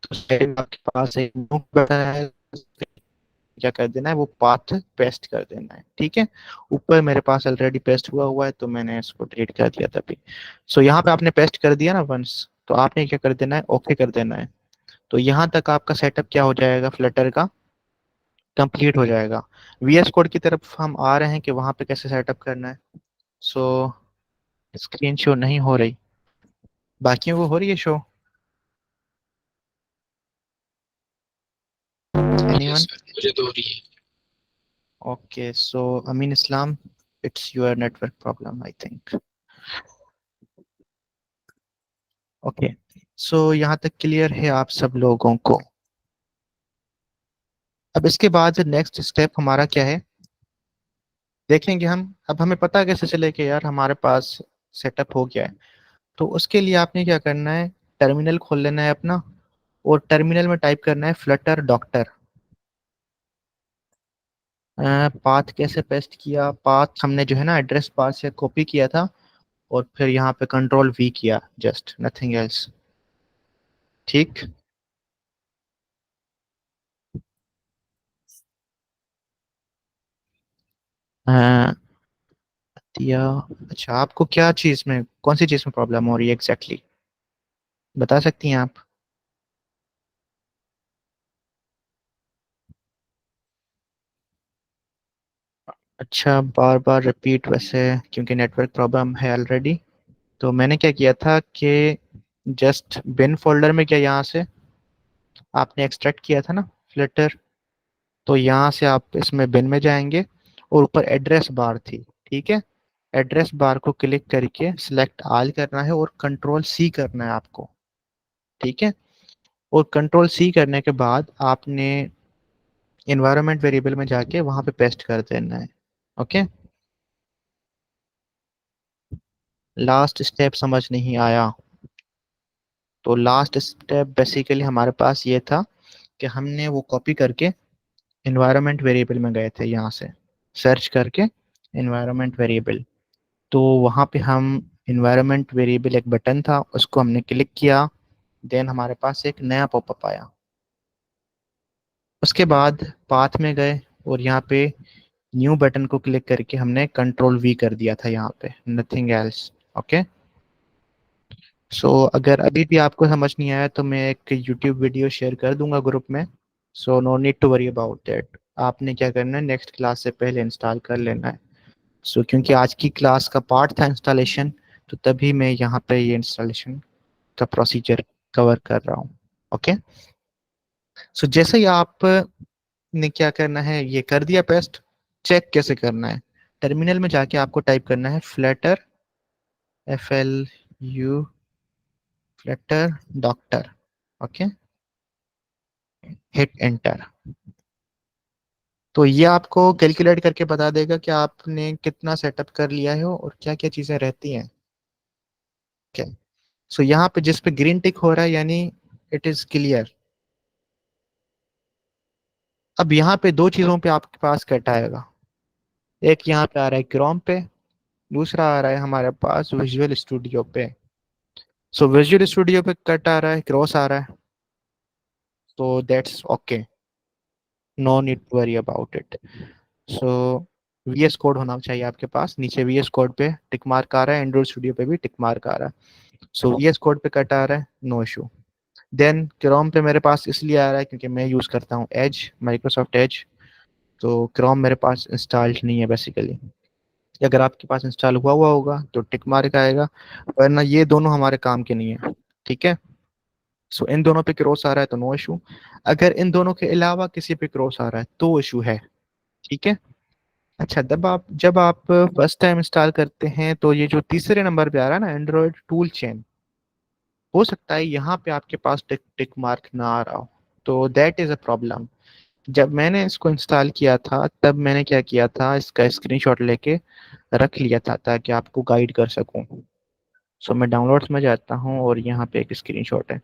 तो साइड में आपके पास एक न्यू बटन है, क्या कर देना है, वो पाथ पेस्ट कर देना है, ठीक है। ऊपर मेरे पास ऑलरेडी पेस्ट हुआ है तो मैंने इसको डिलीट कर दिया तभी। सो यहाँ पे आपने पेस्ट कर दिया ना वंस, तो आपने क्या कर देना है, ओके कर देना है। तो यहाँ तक आपका सेटअप क्या हो जाएगा, फ्लटर का कंप्लीट हो जाएगा। वीएस कोड की तरफ हम आ रहे हैं कि वहां पे कैसे सेटअप करना है। सो स्क्रीन शो नहीं हो रही, बाकियों को हो रही है शो? Yes anyone? सर, मुझे तो हो रही है। Okay, so Amin Islam, it's your network problem I think. Okay, so यहाँ तक क्लियर है आप सब लोगों को? अब इसके बाद नेक्स्ट स्टेप हमारा क्या है, देखेंगे हम। अब हमें पता कैसे चले कि यार हमारे पास सेटअप हो गया है? तो उसके लिए आपने क्या करना है, टर्मिनल खोल लेना है अपना और टर्मिनल में टाइप करना है फ्लटर डॉक्टर। पाथ कैसे पेस्ट किया? पाथ हमने जो है ना एड्रेस बार से कॉपी किया था और फिर यहाँ पे कंट्रोल वी किया, जस्ट नथिंग एल्स। ठीक। अ, दिया। अच्छा, आपको क्या चीज में, कौन सी चीज में प्रॉब्लम हो रही है एग्जैक्टली बता सकती हैं आप? अच्छा, बार बार रिपीट, वैसे क्योंकि नेटवर्क प्रॉब्लम है ऑलरेडी, तो मैंने क्या किया था कि जस्ट बिन फोल्डर में क्या, यहाँ से आपने एक्सट्रैक्ट किया था ना फ्लटर, तो यहाँ से आप इसमें बिन में जाएंगे और ऊपर एड्रेस बार थी, ठीक है। एड्रेस बार को क्लिक करके सिलेक्ट आल करना है और कंट्रोल सी करना है आपको, ठीक है। और कंट्रोल सी करने के बाद आपने इन्वायरमेंट वेरिएबल में जाके वहां पे पेस्ट कर देना है। ओके। लास्ट स्टेप समझ नहीं आया? तो लास्ट स्टेप बेसिकली हमारे पास ये था कि हमने वो कॉपी करके इन्वायरमेंट वेरिएबल में गए थे, यहाँ से सर्च करके इन्वायरमेंट वेरिएबल, तो वहाँ पे हम इन्वायरमेंट वेरिएबल एक बटन था, उसको हमने क्लिक किया। देन हमारे पास एक नया पॉपअप आया। उसके बाद पाथ में गए और यहाँ पे न्यू बटन को क्लिक करके हमने कंट्रोल वी कर दिया था यहाँ पे, नथिंग एल्स। ओके। सो अगर अभी भी आपको समझ नहीं आया तो मैं एक यूट्यूब वीडियो शेयर कर दूंगा ग्रुप में। So no need to worry about that. आपने क्या करना है, नेक्स्ट क्लास से पहले इंस्टॉल कर लेना है। सो क्योंकि आज की क्लास का पार्ट था इंस्टॉलेशन, तो तभी मैं यहाँ पे ये इंस्टॉलेशन का प्रोसीजर कवर कर रहा हूँ। ओके। सो जैसे ही आप ने क्या करना है, ये कर दिया पेस्ट, चेक कैसे करना है? टर्मिनल में जाके आपको टाइप करना है Flutter, FLU, Flutter doctor. Okay. Hit enter. तो ये आपको कैलकुलेट करके बता देगा कि आपने कितना सेटअप कर लिया है और क्या क्या चीजें रहती हैं। ओके। सो यहाँ पे जिस पे ग्रीन टिक हो रहा है, यानी इट इज क्लियर। अब यहाँ पे दो चीजों पे आपके पास कट आएगा। एक यहाँ पे आ रहा है क्रोम पे, दूसरा आ रहा है हमारे पास विजुअल स्टूडियो पे। सो विजुअल स्टूडियो पे कट आ रहा है, क्रॉस आ रहा है, तो that's okay, no need to worry about it. So VS code होना चाहिए आपके पास, नीचे VS कोड पे टिक मार्क आ रहा है, एंड्रॉइड स्टूडियो पे भी टिक मार्क आ रहा है। सो VS कोड पे कट आ रहा है, नो इशू। देन क्रोम पे मेरे पास इसलिए आ रहा है क्योंकि मैं यूज़ करता हूँ एज, माइक्रोसॉफ्ट एज, तो क्रोम मेरे पास इंस्टॉल्ड नहीं है बेसिकली। अगर आपके पास इंस्टॉल हुआ हुआ होगा तो टिक मार्क आएगा, वरना ये दोनों हमारे काम के नहीं है, ठीक है। सो इन दोनों पे क्रॉस आ रहा है तो नो इशू। अगर इन दोनों के अलावा किसी पे क्रॉस आ रहा है तो इशू है, ठीक है। अच्छा, जब आप फर्स्ट टाइम इंस्टॉल करते हैं तो ये जो तीसरे नंबर पे आ रहा है ना एंड्रॉयड टूल चेन, हो सकता है यहाँ पे आपके पास टिक टिक मार्क ना आ रहा हो, तो दैट इज अ प्रॉब्लम। जब मैंने इसको इंस्टॉल किया था तब मैंने क्या किया था, इसका स्क्रीनशॉट लेके रख लिया था ताकि आपको गाइड कर सकूं। सो मैं डाउनलोड्स में जाता हूँ और यहाँ पे एक स्क्रीनशॉट है।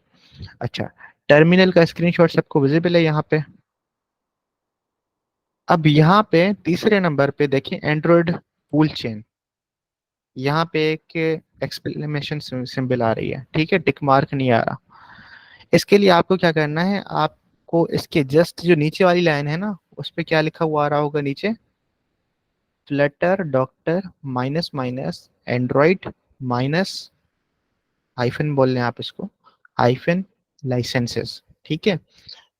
अच्छा, टर्मिनल का स्क्रीनशॉट सबको विजिबल है यहाँ पे? अब यहाँ पे तीसरे नंबर पे देखिए एंड्रॉयड टूल चेन, यहाँ पे एक एक्सक्लेमेशन सिंबल आ रही है, ठीक है, टिक मार्क नहीं आ रहा। इसके लिए आपको क्या करना है, आपको इसके जस्ट जो नीचे वाली लाइन है ना, उस पे क्या लिखा हुआ आ रहा होगा नीचे, Flutter doctor minus minus Android minus, hyphen बोल लें आप इसको, हाइफन लाइसेंसेस, ठीक है।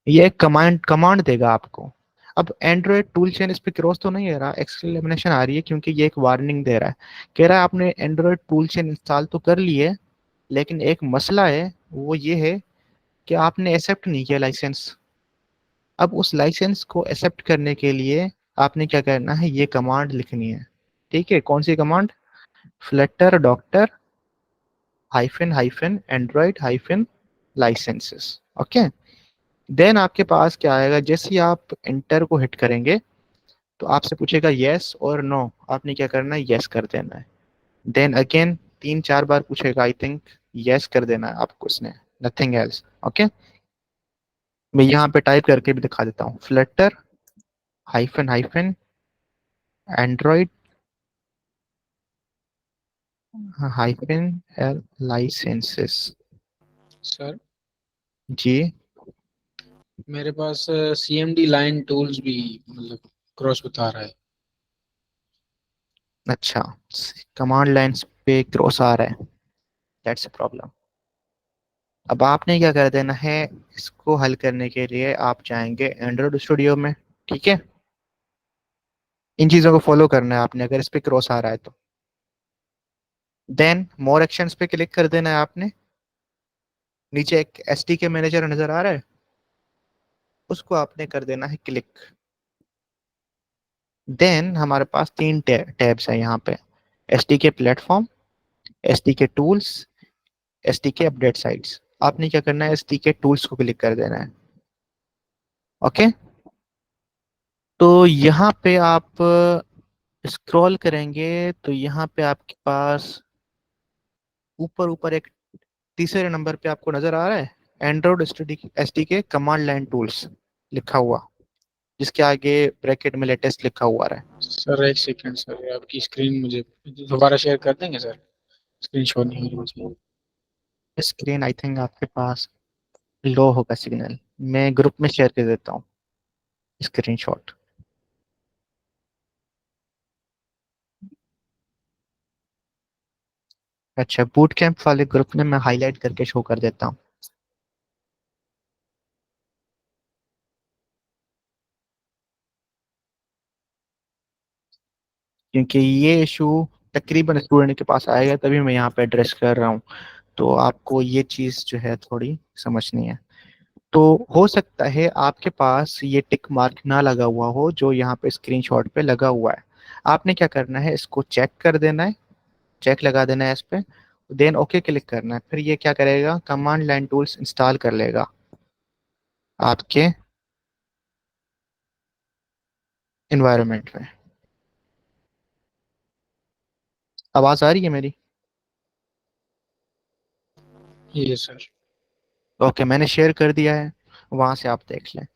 ये एक कमांड देगा आपको। अब एंड्रॉयड टूल चेन इस पे क्रॉस तो नहीं आ रहा, एक्सक्लेमेशन आ रही है क्योंकि ये एक वार्निंग दे रहा है। कह रहा है आपने एंड्रॉयड टूल चेन इंस्टॉल तो कर ली है, लेकिन एक मसला है, वो ये है कि आपने एक्सेप्ट नहीं किया लाइसेंस। अब उस लाइसेंस को एक्सेप्ट करने के लिए आपने क्या करना है, ये कमांड लिखनी है, ठीक है। कौन सी command? Flutter doctor hyphen hyphen Android hyphen licenses. Okay. Then आपके पास क्या आएगा, जैसे ही आप एंटर को हिट करेंगे तो आपसे पूछेगा यस और नो, आपने क्या करना है, यस कर देना है। देन अगेन 3-4 बार पूछेगा, आई थिंक यस कर देना है आपको इसने, नथिंग एल्स। ओके। मैं यहाँ पे टाइप करके भी दिखा देता हूँ, Flutter hyphen hyphen Android hyphen licenses. Sir ji मेरे पास CMD लाइन टूल्स भी मतलब क्रॉस बता रहा है। अच्छा, कमांड लाइन्स पे क्रॉस आ रहा है, दैट्स अ प्रॉब्लम। अब आपने क्या कर देना है, इसको हल करने के लिए आप जाएंगे एंड्रॉइड स्टूडियो में, ठीक है। इन चीज़ों को फॉलो करना है आपने, अगर इस पे क्रॉस आ रहा है तो। देन मोर एक्शंस पे क्लिक कर देना है आपने। नीचे एक एसटीके मैनेजर नजर आ रहा है, उसको आपने कर देना है क्लिक। देन हमारे पास तीन टैब्स है यहाँ पे, एसटीके प्लेटफॉर्म, एसटीके टूल्स, एसटीके अपडेट साइट्स। आपने क्या करना है, एसटीके टूल्स को क्लिक कर देना है। ओके, तो यहाँ पे आप स्क्रॉल करेंगे तो यहाँ पे आपके पास ऊपर ऊपर एक तीसरे नंबर पे आपको नजर आ रहा है एंड्रॉइड एसटीके कमांड लाइन टूल्स लिखा हुआ, जिसके आगे ब्रैकेट में लेटेस्ट लिखा हुआ रहा है। सर एक सेकंड सर, आपकी स्क्रीन मुझे दोबारा शेयर कर देंगे सर, स्क्रीन शॉट नहीं हो रही मुझे। स्क्रीन आई थिंक आपके पास लो होगा सिग्नल, मैं ग्रुप में शेयर कर देता हूँ स्क्रीनशॉट। अच्छा, बूट कैंप वाले ग्रुप में मैं हाईलाइट करके शो कर देता हूँ, क्योंकि ये इशू तकरीबन स्टूडेंट के पास आएगा तभी मैं यहाँ पे एड्रेस कर रहा हूँ। तो आपको ये चीज़ जो है थोड़ी समझनी है। तो हो सकता है आपके पास ये टिक मार्क ना लगा हुआ हो जो यहाँ पे स्क्रीनशॉट पे लगा हुआ है। आपने क्या करना है, इसको चेक कर देना है, चेक लगा देना है इस पे, देन ओके क्लिक करना है। फिर ये क्या करेगा, कमांड लाइन टूल्स इंस्टॉल कर लेगा आपके इन्वायरमेंट में। आवाज आ रही है मेरी? ये सर। ओके, मैंने शेयर कर दिया है, वहां से आप देख लें।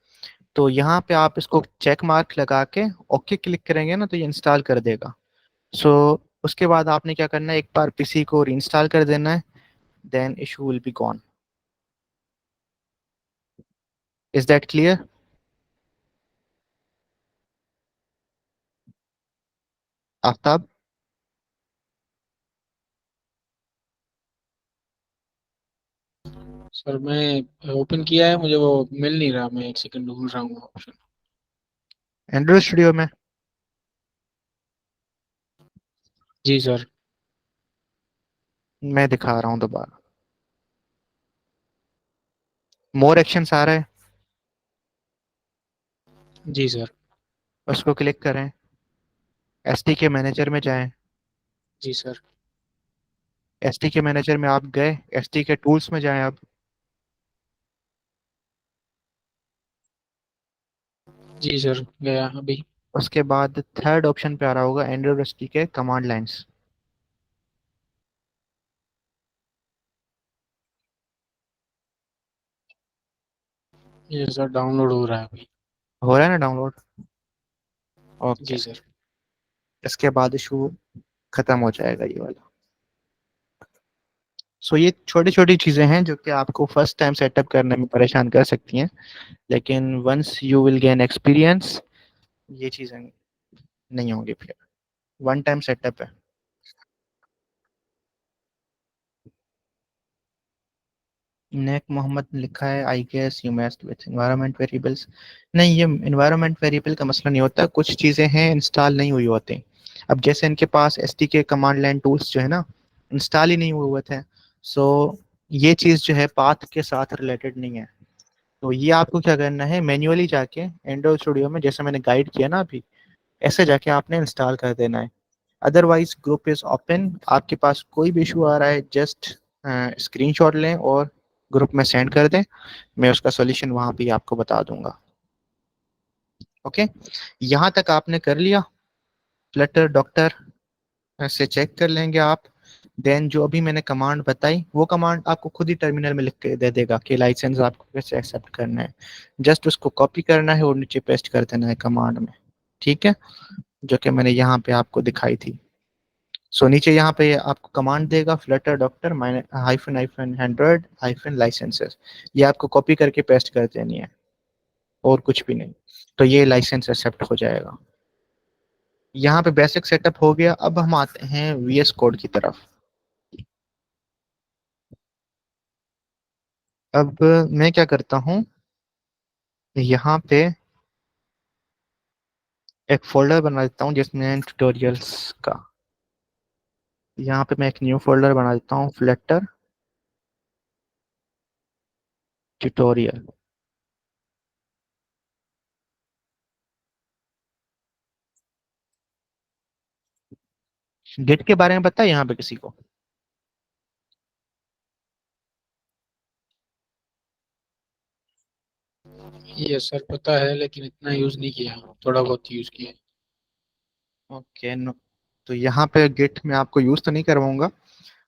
तो यहाँ पे आप इसको चेक मार्क लगा के ओके क्लिक करेंगे ना तो ये इंस्टॉल कर देगा। सो उसके बाद आपने क्या करना है, एक बार पीसी को रीइंस्टॉल कर देना है, then issue will be gone. Is that clear? Aftab? Sir मैं ओपन किया है, मुझे वो मिल नहीं रहा, मैं एक सेकंड ढूंढ रहा हूँ ऑप्शन। एंड्रॉइड स्टूडियो में जी सर। मैं दिखा रहा हूँ दोबारा, मोर एक्शंस आ रहा है, जी सर। उसको क्लिक करें, एसटीके मैनेजर में जाएं, जी सर। एसटीके मैनेजर में आप गए, एसटीके टूल्स में जाएं अब। जी सर गया अभी। उसके बाद थर्ड ऑप्शन पे आ रहा होगा एंड्रॉइड एसटीके कमांड लाइंस। ये सर डाउनलोड हो रहा है अभी। हो रहा है ना डाउनलोड? ओके, जी सर। इसके बाद इशू खत्म हो जाएगा ये वाला। सो ये छोटी छोटी चीजें हैं जो कि आपको फर्स्ट टाइम सेटअप करने में परेशान कर सकती हैं, लेकिन once you will gain experience ये चीजें नहीं होंगी फिर। वन टाइम सेटअप है। नेक मोहम्मद ने लिखा है I guess you messed with environment variables. नहीं, ये एनवायरनमेंट वेरिएबल का मसला नहीं होता, कुछ चीज़ें हैं इंस्टॉल नहीं हुई होती। अब जैसे इनके पास एसटीके कमांड लाइन टूल्स जो है ना, इंस्टॉल ही नहीं हुए थे। सो ये चीज़ जो है पाथ के साथ रिलेटेड नहीं है। तो ये आपको क्या करना है, मैन्युअली जाके एंड्रॉइड स्टूडियो में जैसे मैंने गाइड किया ना अभी, ऐसे जाके आपने इंस्टॉल कर देना है। अदरवाइज ग्रुप इज ओपन, आपके पास कोई भी इशू आ रहा है जस्ट स्क्रीनशॉट लें और ग्रुप में सेंड कर दें, मैं उसका सॉल्यूशन वहां पे आपको बता दूंगा। ओके, यहाँ तक आपने कर लिया फ्लटर डॉक्टर से चेक कर लेंगे आप। देन जो अभी मैंने कमांड बताई वो कमांड आपको खुद ही टर्मिनल में लिख के दे देगा कि लाइसेंस आपको कैसे एक्सेप्ट करना है। जस्ट उसको कॉपी करना है और नीचे पेस्ट कर देना है कमांड में। ठीक है, जो कि मैंने यहाँ पे आपको दिखाई थी। सो नीचे यहाँ पे आपको कमांड देगा Flutter doctor hyphen hyphen 100 hyphen licenses. ये आपको कॉपी करके पेस्ट कर देनी है और कुछ भी नहीं। तो ये लाइसेंस एक्सेप्ट हो जाएगा। यहाँ पे बेसिक सेटअप हो गया। अब हम आते हैं वीएस कोड की तरफ। अब मैं क्या करता हूँ, यहाँ पे एक फोल्डर बना देता हूँ जिसमें ट्यूटोरियल्स का, यहाँ पे मैं एक न्यू फोल्डर बना देता हूँ, फ्लटर ट्यूटोरियल। गिट के बारे में पता है यहाँ पे किसी को? ये सर पता है, लेकिन इतना यूज नहीं किया, थोड़ा बहुत यूज किया। ओके नो, तो यहाँ पे गिट में आपको यूज तो नहीं करवाऊंगा।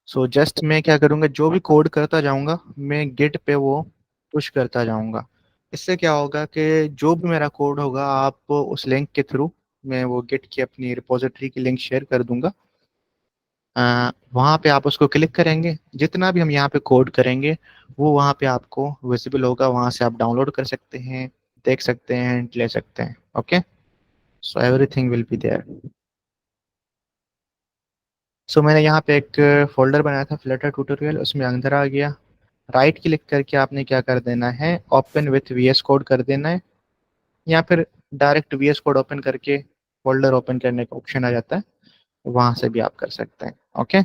सो जस्ट मैं क्या करूँगा, जो भी कोड करता जाऊंगा मैं गिट पे वो पुश करता जाऊंगा। इससे क्या होगा कि जो भी मेरा कोड होगा आप उस लिंक के थ्रू, मैं वो गिट की अपनी रिपोजिटरी की लिंक शेयर कर दूंगा। वहाँ पे आप उसको क्लिक करेंगे, जितना भी हम यहाँ पे कोड करेंगे वो वहाँ पे आपको विजिबल होगा। वहाँ से आप डाउनलोड कर सकते हैं, देख सकते हैं, ले सकते हैं। Okay, so everything will be there. So मैंने यहाँ पे एक फोल्डर बनाया था फ्लटर ट्यूटोरियल, उसमें अंदर आ गया। राइट क्लिक करके आपने क्या कर देना है, ओपन विथ वीएस कोड कर देना है, या फिर डायरेक्ट वीएस कोड ओपन करके फोल्डर ओपन करने का ऑप्शन आ जाता है, वहां से भी आप कर सकते हैं। ओके,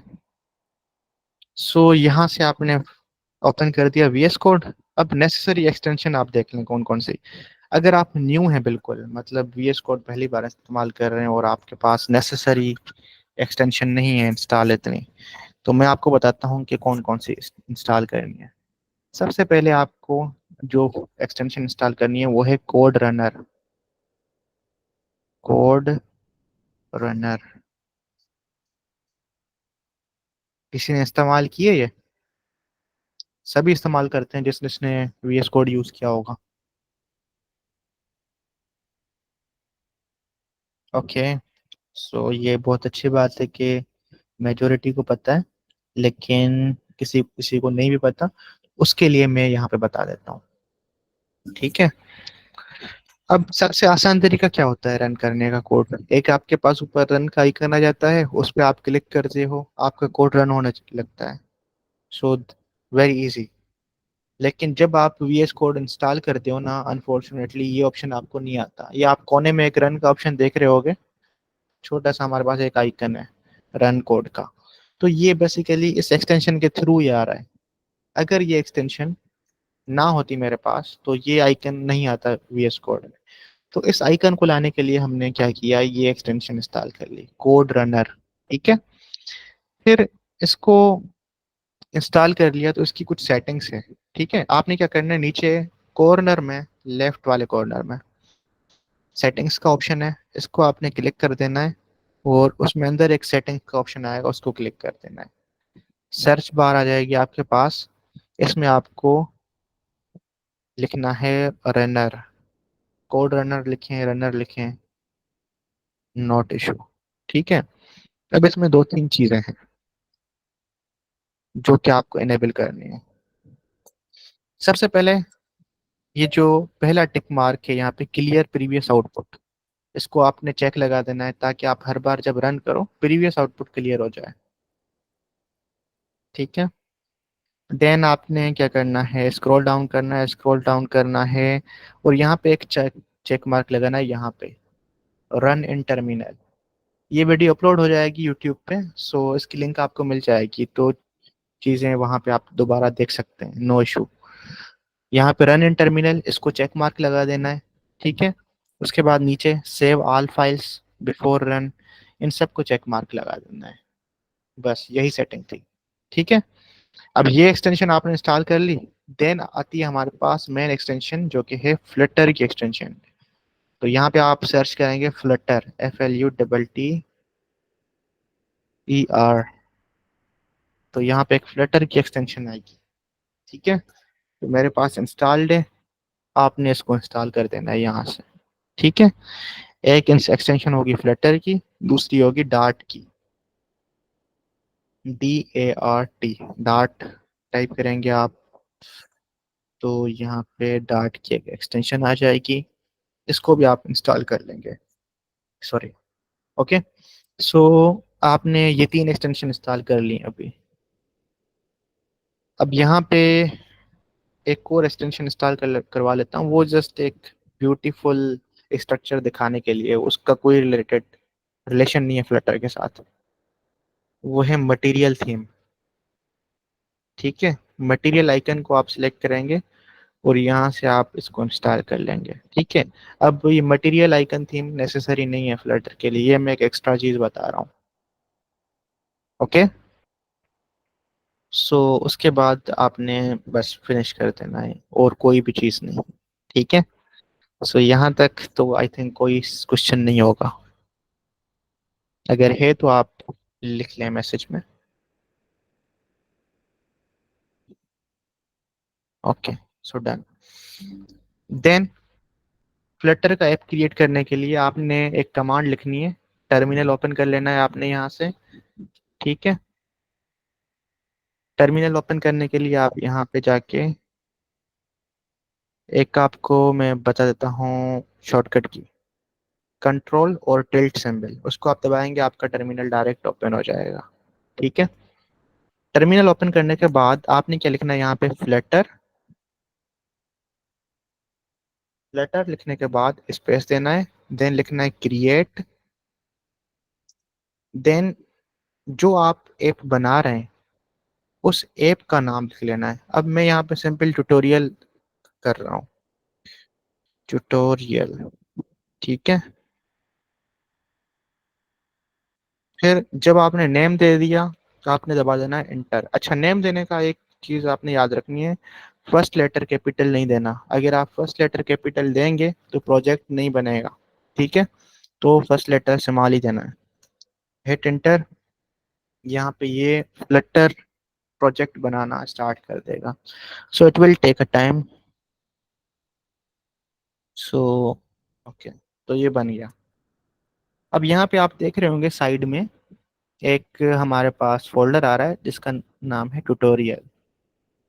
सो यहाँ से आपने ओपन कर दिया वीएस कोड। अब नेसेसरी एक्सटेंशन आप देख लें कौन कौन सी। अगर आप न्यू हैं बिल्कुल, मतलब वीएस कोड पहली बार इस्तेमाल कर रहे हैं और आपके पास नेसेसरी एक्सटेंशन नहीं है इंस्टॉल इतनी, तो मैं आपको बताता हूँ कि कौन कौन सी इंस्टॉल करनी है। सबसे पहले आपको जो एक्सटेंशन इंस्टॉल करनी है वो है कोड रनर। कोड रनर किसी ने इस्तेमाल किए ये? सभी इस्तेमाल करते हैं जिसने वीएस कोड यूज किया होगा। ओके, सो ये बहुत अच्छी बात है कि मेजोरिटी को पता है, लेकिन किसी किसी को नहीं भी पता, उसके लिए मैं यहाँ पे बता देता हूँ। ठीक है, अब सबसे आसान तरीका क्या होता है रन करने का कोड? एक आपके पास ऊपर रन का आइकन आ जाता है, उस पर आप क्लिक करते हो, आपका कोड रन होने लगता है। So very easy. लेकिन जब आप वीएस कोड इंस्टॉल करते हो ना, अनफॉर्चुनेटली ये ऑप्शन आपको नहीं आता। ये आप कोने में एक रन का ऑप्शन देख रहे होगे, छोटा सा हमारे पास एक आइकन है रन कोड का। तो ये बेसिकली इस एक्सटेंशन के थ्रू ही आ रहा है। अगर ये एक्सटेंशन ना होती मेरे पास तो ये आइकन नहीं आता वीएस कोड में। तो इस आइकन को लाने के लिए हमने क्या किया, ये एक्सटेंशन इंस्टॉल कर ली, कोड रनर। ठीक है, फिर इसको इंस्टॉल कर लिया तो इसकी कुछ सेटिंग्स है। ठीक है, आपने क्या करना है, नीचे कॉर्नर में, लेफ्ट वाले कॉर्नर में सेटिंग्स का ऑप्शन है, इसको आपने क्लिक कर देना है और उसमें अंदर एक सेटिंग का ऑप्शन आएगा, उसको क्लिक कर देना है। सर्च बार आ जाएगी आपके पास, इसमें आपको लिखना है रनर, कोड रनर लिखें, रनर लिखें, नॉट इशू। ठीक है, अब इसमें दो तीन चीजें हैं जो कि आपको इनेबल करनी है। सबसे पहले ये जो पहला टिक मार्क है यहाँ पे, क्लियर प्रीवियस आउटपुट, इसको आपने चेक लगा देना है ताकि आप हर बार जब रन करो प्रीवियस आउटपुट क्लियर हो जाए। ठीक है, देन आपने क्या करना है, स्क्रॉल डाउन करना है, स्क्रॉल डाउन करना है, और यहाँ पे एक चेक चेक मार्क लगाना है यहाँ पे, रन इन टर्मिनल। ये वीडियो अपलोड हो जाएगी यूट्यूब पे, सो इसकी लिंक आपको मिल जाएगी, तो चीज़ें वहाँ पे आप दोबारा देख सकते हैं, नो इशू। यहाँ पे रन इन टर्मिनल, इसको चेक मार्क लगा देना है। ठीक है, उसके बाद नीचे save all files before run, इन सबको चेक मार्क लगा देना है। बस यही सेटिंग थी। ठीक है, अब ये एक्सटेंशन आपने इंस्टॉल कर ली, देन आती है हमारे पास मेन एक्सटेंशन जो कि है फ्लटर की एक्सटेंशन। तो यहाँ पे आप सर्च करेंगे फ्लटर, FLUTTER, तो यहाँ पे एक फ्लटर की एक्सटेंशन आएगी, ठीक है। तो मेरे पास इंस्टॉल्ड है, आपने इसको इंस्टॉल कर देना है यहाँ से, ठीक है। एक एक्सटेंशन होगी फ्लटर की, दूसरी होगी डार्ट की, DART, डार्ट टाइप करेंगे आप तो यहाँ पे डार्ट की एक एक्सटेंशन आ जाएगी, इसको भी आप इंस्टॉल कर लेंगे, सॉरी। ओके, सो आपने ये 3 एक्सटेंशन इंस्टॉल कर ली अभी। अब यहाँ पे एक और एक्सटेंशन इंस्टॉल करवा लेता हूँ, वो जस्ट एक ब्यूटीफुल स्ट्रक्चर दिखाने के लिए, उसका कोई रिलेशन नहीं है फ्लटर के साथ। वो है मटेरियल थीम, ठीक है। मटेरियल आइकन को आप सिलेक्ट करेंगे और यहाँ से आप इसको इंस्टॉल कर लेंगे, ठीक है। अब ये मटेरियल आइकन थीम नेसेसरी नहीं है फ्लटर के लिए, ये मैं एक एक्स्ट्रा चीज बता रहा हूँ, ओके। सो उसके बाद आपने बस फिनिश कर देना है और कोई भी चीज़ नहीं, ठीक है। सो यहाँ तक तो आई थिंक कोई क्वेश्चन नहीं होगा, अगर है तो आप लिख लें मैसेज में। Okay, so done. Then Flutter का ऐप क्रिएट करने के लिए आपने एक कमांड लिखनी है, टर्मिनल ओपन कर लेना है आपने यहाँ से, ठीक है। टर्मिनल ओपन करने के लिए आप यहाँ पे जाके, एक आपको मैं बता देता हूँ शॉर्टकट की, कंट्रोल और टिल्ट सिंबल, उसको आप दबाएंगे आपका टर्मिनल डायरेक्ट ओपन हो जाएगा, ठीक है। टर्मिनल ओपन करने के बाद आपने क्या लिखना है यहाँ पे, फ्लटर। फ्लटर लिखने के बाद स्पेस देना है, देन लिखना है क्रिएट, देन जो आप ऐप बना रहे हैं उस ऐप का नाम लिख लेना है। अब मैं यहाँ पे सिंपल ट्यूटोरियल कर रहा हूँ, ट्यूटोरियल, ठीक है। फिर जब आपने नेम दे दिया तो आपने दबा देना है इंटर। अच्छा, नेम देने का एक चीज आपने याद रखनी है, फर्स्ट लेटर कैपिटल नहीं देना। अगर आप फर्स्ट लेटर कैपिटल देंगे तो प्रोजेक्ट नहीं बनेगा, ठीक है। तो फर्स्ट लेटर स्मॉल ही देना है, हिट इंटर। यहाँ पे ये फ्लटर प्रोजेक्ट बनाना स्टार्ट कर देगा, so it will take a time. So okay, तो ये बन गया। अब यहाँ पे आप देख रहे होंगे साइड में एक हमारे पास फोल्डर आ रहा है जिसका नाम है ट्यूटोरियल।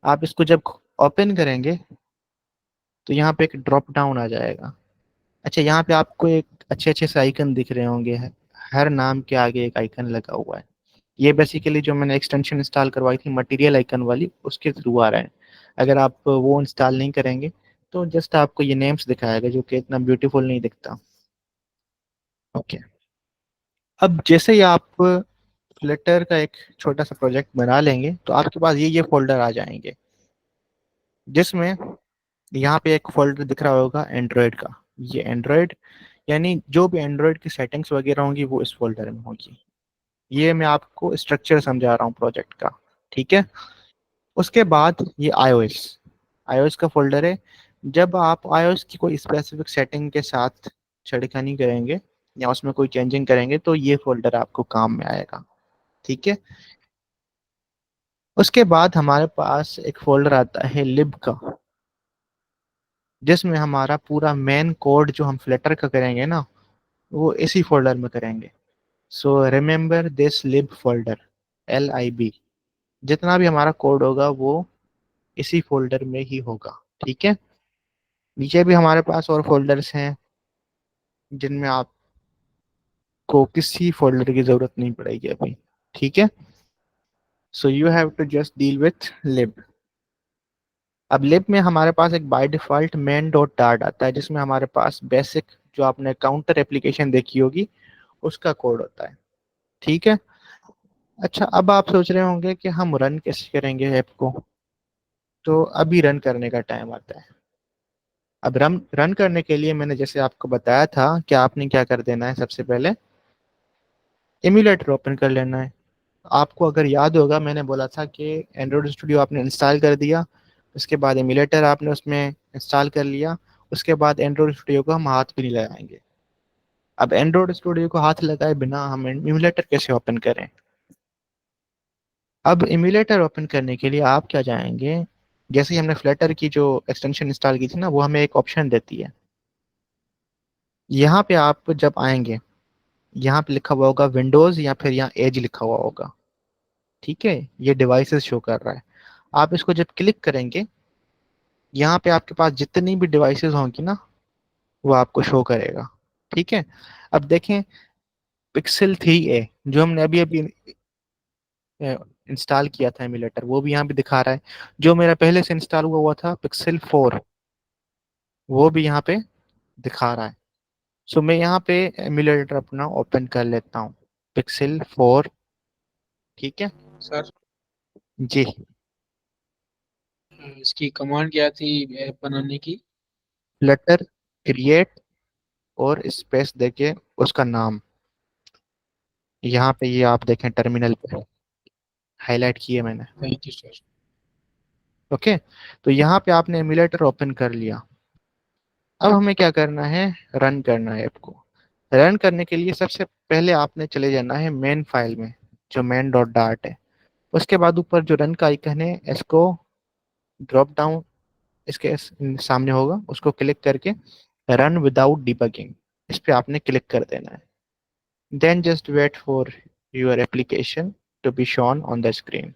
आप इसको जब ओपन करेंगे तो यहाँ पे एक ड्रॉप डाउन आ जाएगा। अच्छा, यहाँ पे आपको एक अच्छे अच्छे से आइकन दिख रहे होंगे, हर नाम के आगे एक आइकन लगा हुआ है। ये बेसिकली जो मैंने एक्सटेंशन इंस्टॉल करवाई थी मटेरियल आइकन वाली, उसके थ्रू आ रहा है। अगर आप वो इंस्टॉल नहीं करेंगे तो जस्ट आपको ये नेम्स दिखाएगा जो कि इतना ब्यूटीफुल नहीं दिखता, ओके। अब जैसे ही आप फ्लिटर का एक छोटा सा प्रोजेक्ट बना लेंगे तो आपके पास ये फोल्डर आ जाएंगे, जिसमें यहाँ पे एक फोल्डर दिख रहा होगा एंड्रॉयड का। ये एंड्रॉयड यानी जो भी एंड्रॉयड की सेटिंग्स वगैरह होंगी वो इस फोल्डर में होगी। ये मैं आपको स्ट्रक्चर समझा रहा हूँ प्रोजेक्ट का, ठीक है। उसके बाद ये iOS, iOS का फोल्डर है। जब आप iOS की कोई स्पेसिफिक सेटिंग के साथ छेड़खानी करेंगे या उसमें कोई चेंजिंग करेंगे तो ये फोल्डर आपको काम में आएगा, ठीक है। उसके बाद हमारे पास एक फोल्डर आता है लिब का, जिसमें हमारा पूरा मेन कोड जो हम फ्लटर का करेंगे ना वो इसी फोल्डर में करेंगे। So remember this lib folder, LIB। जितना भी हमारा कोड होगा वो इसी फोल्डर में ही होगा, ठीक है। नीचे भी हमारे पास और फोल्डर्स हैं जिनमें आपको किसी फोल्डर की जरूरत नहीं पड़ेगी अभी, ठीक है। So you have to just deal with lib. अब लिब में हमारे पास एक by default main dot Dart आता है, जिसमें हमारे पास बेसिक जो आपने काउंटर एप्लीकेशन देखी होगी उसका कोड होता है, ठीक है। अच्छा, अब आप सोच रहे होंगे कि हम रन कैसे करेंगे ऐप को, तो अभी रन करने का टाइम आता है। अब रन रन करने के लिए मैंने जैसे आपको बताया था कि आपने क्या कर देना है, सबसे पहले एमुलेटर ओपन कर लेना है। आपको अगर याद होगा मैंने बोला था कि एंड्रॉयड स्टूडियो आपने इंस्टॉल कर दिया, उसके बाद एमुलेटर आपने उसमें इंस्टॉल कर लिया, उसके बाद एंड्रॉयड स्टूडियो को हम हाथ भी नहीं लगाएंगे। अब एंड्रॉयड स्टूडियो को हाथ लगाए बिना हम एमुलेटर कैसे ओपन करें। अब इम्यूलेटर ओपन करने के लिए आप क्या जाएंगे, जैसे ही हमने फ्लटर की जो एक्सटेंशन इंस्टॉल की थी ना, वो हमें एक ऑप्शन देती है। यहाँ पे आप जब आएंगे, यहाँ पे लिखा हुआ होगा विंडोज या फिर यहाँ एज लिखा हुआ होगा। ठीक है, ये डिवाइसेस शो कर रहा है। आप इसको जब क्लिक करेंगे, यहाँ पे आपके पास जितनी भी डिवाइसेस होंगी ना, वो आपको शो करेगा। ठीक है, अब देखें पिक्सल 3a जो हमने अभी अभी इंस्टॉल किया था एमुलेटर, वो भी यहाँ पे दिखा रहा है। जो मेरा पहले से इंस्टॉल हुआ हुआ था पिक्सल 4, वो भी यहाँ पे दिखा रहा है। सो मैं यहाँ पे एमुलेटर अपना ओपन कर लेता हूँ, पिक्सल 4। ठीक है सर जी। इसकी कमांड क्या थी ऐप बनाने की? फ्लटर क्रिएट और स्पेस देके उसका नाम, यहाँ पे ये आप देखें टर्मिनल पे हाईलाइट किए मैंने। Thank you sir. ओके, तो यहाँ पे आपने एमुलेटर ओपन कर लिया। अब हमें क्या करना है, रन करना है ऐप को। रन करने के लिए सबसे पहले आपने चले जाना है मेन फाइल में, जो मेन डॉट डार्ट है। उसके बाद ऊपर जो रन का आइकन है, इसको ड्रॉप डाउन इसके सामने होगा, उसको क्लिक करके रन विदाउट डिबगिंग, इस पे आपने क्लिक कर देना है। Then just wait for your application to be shown on the screen.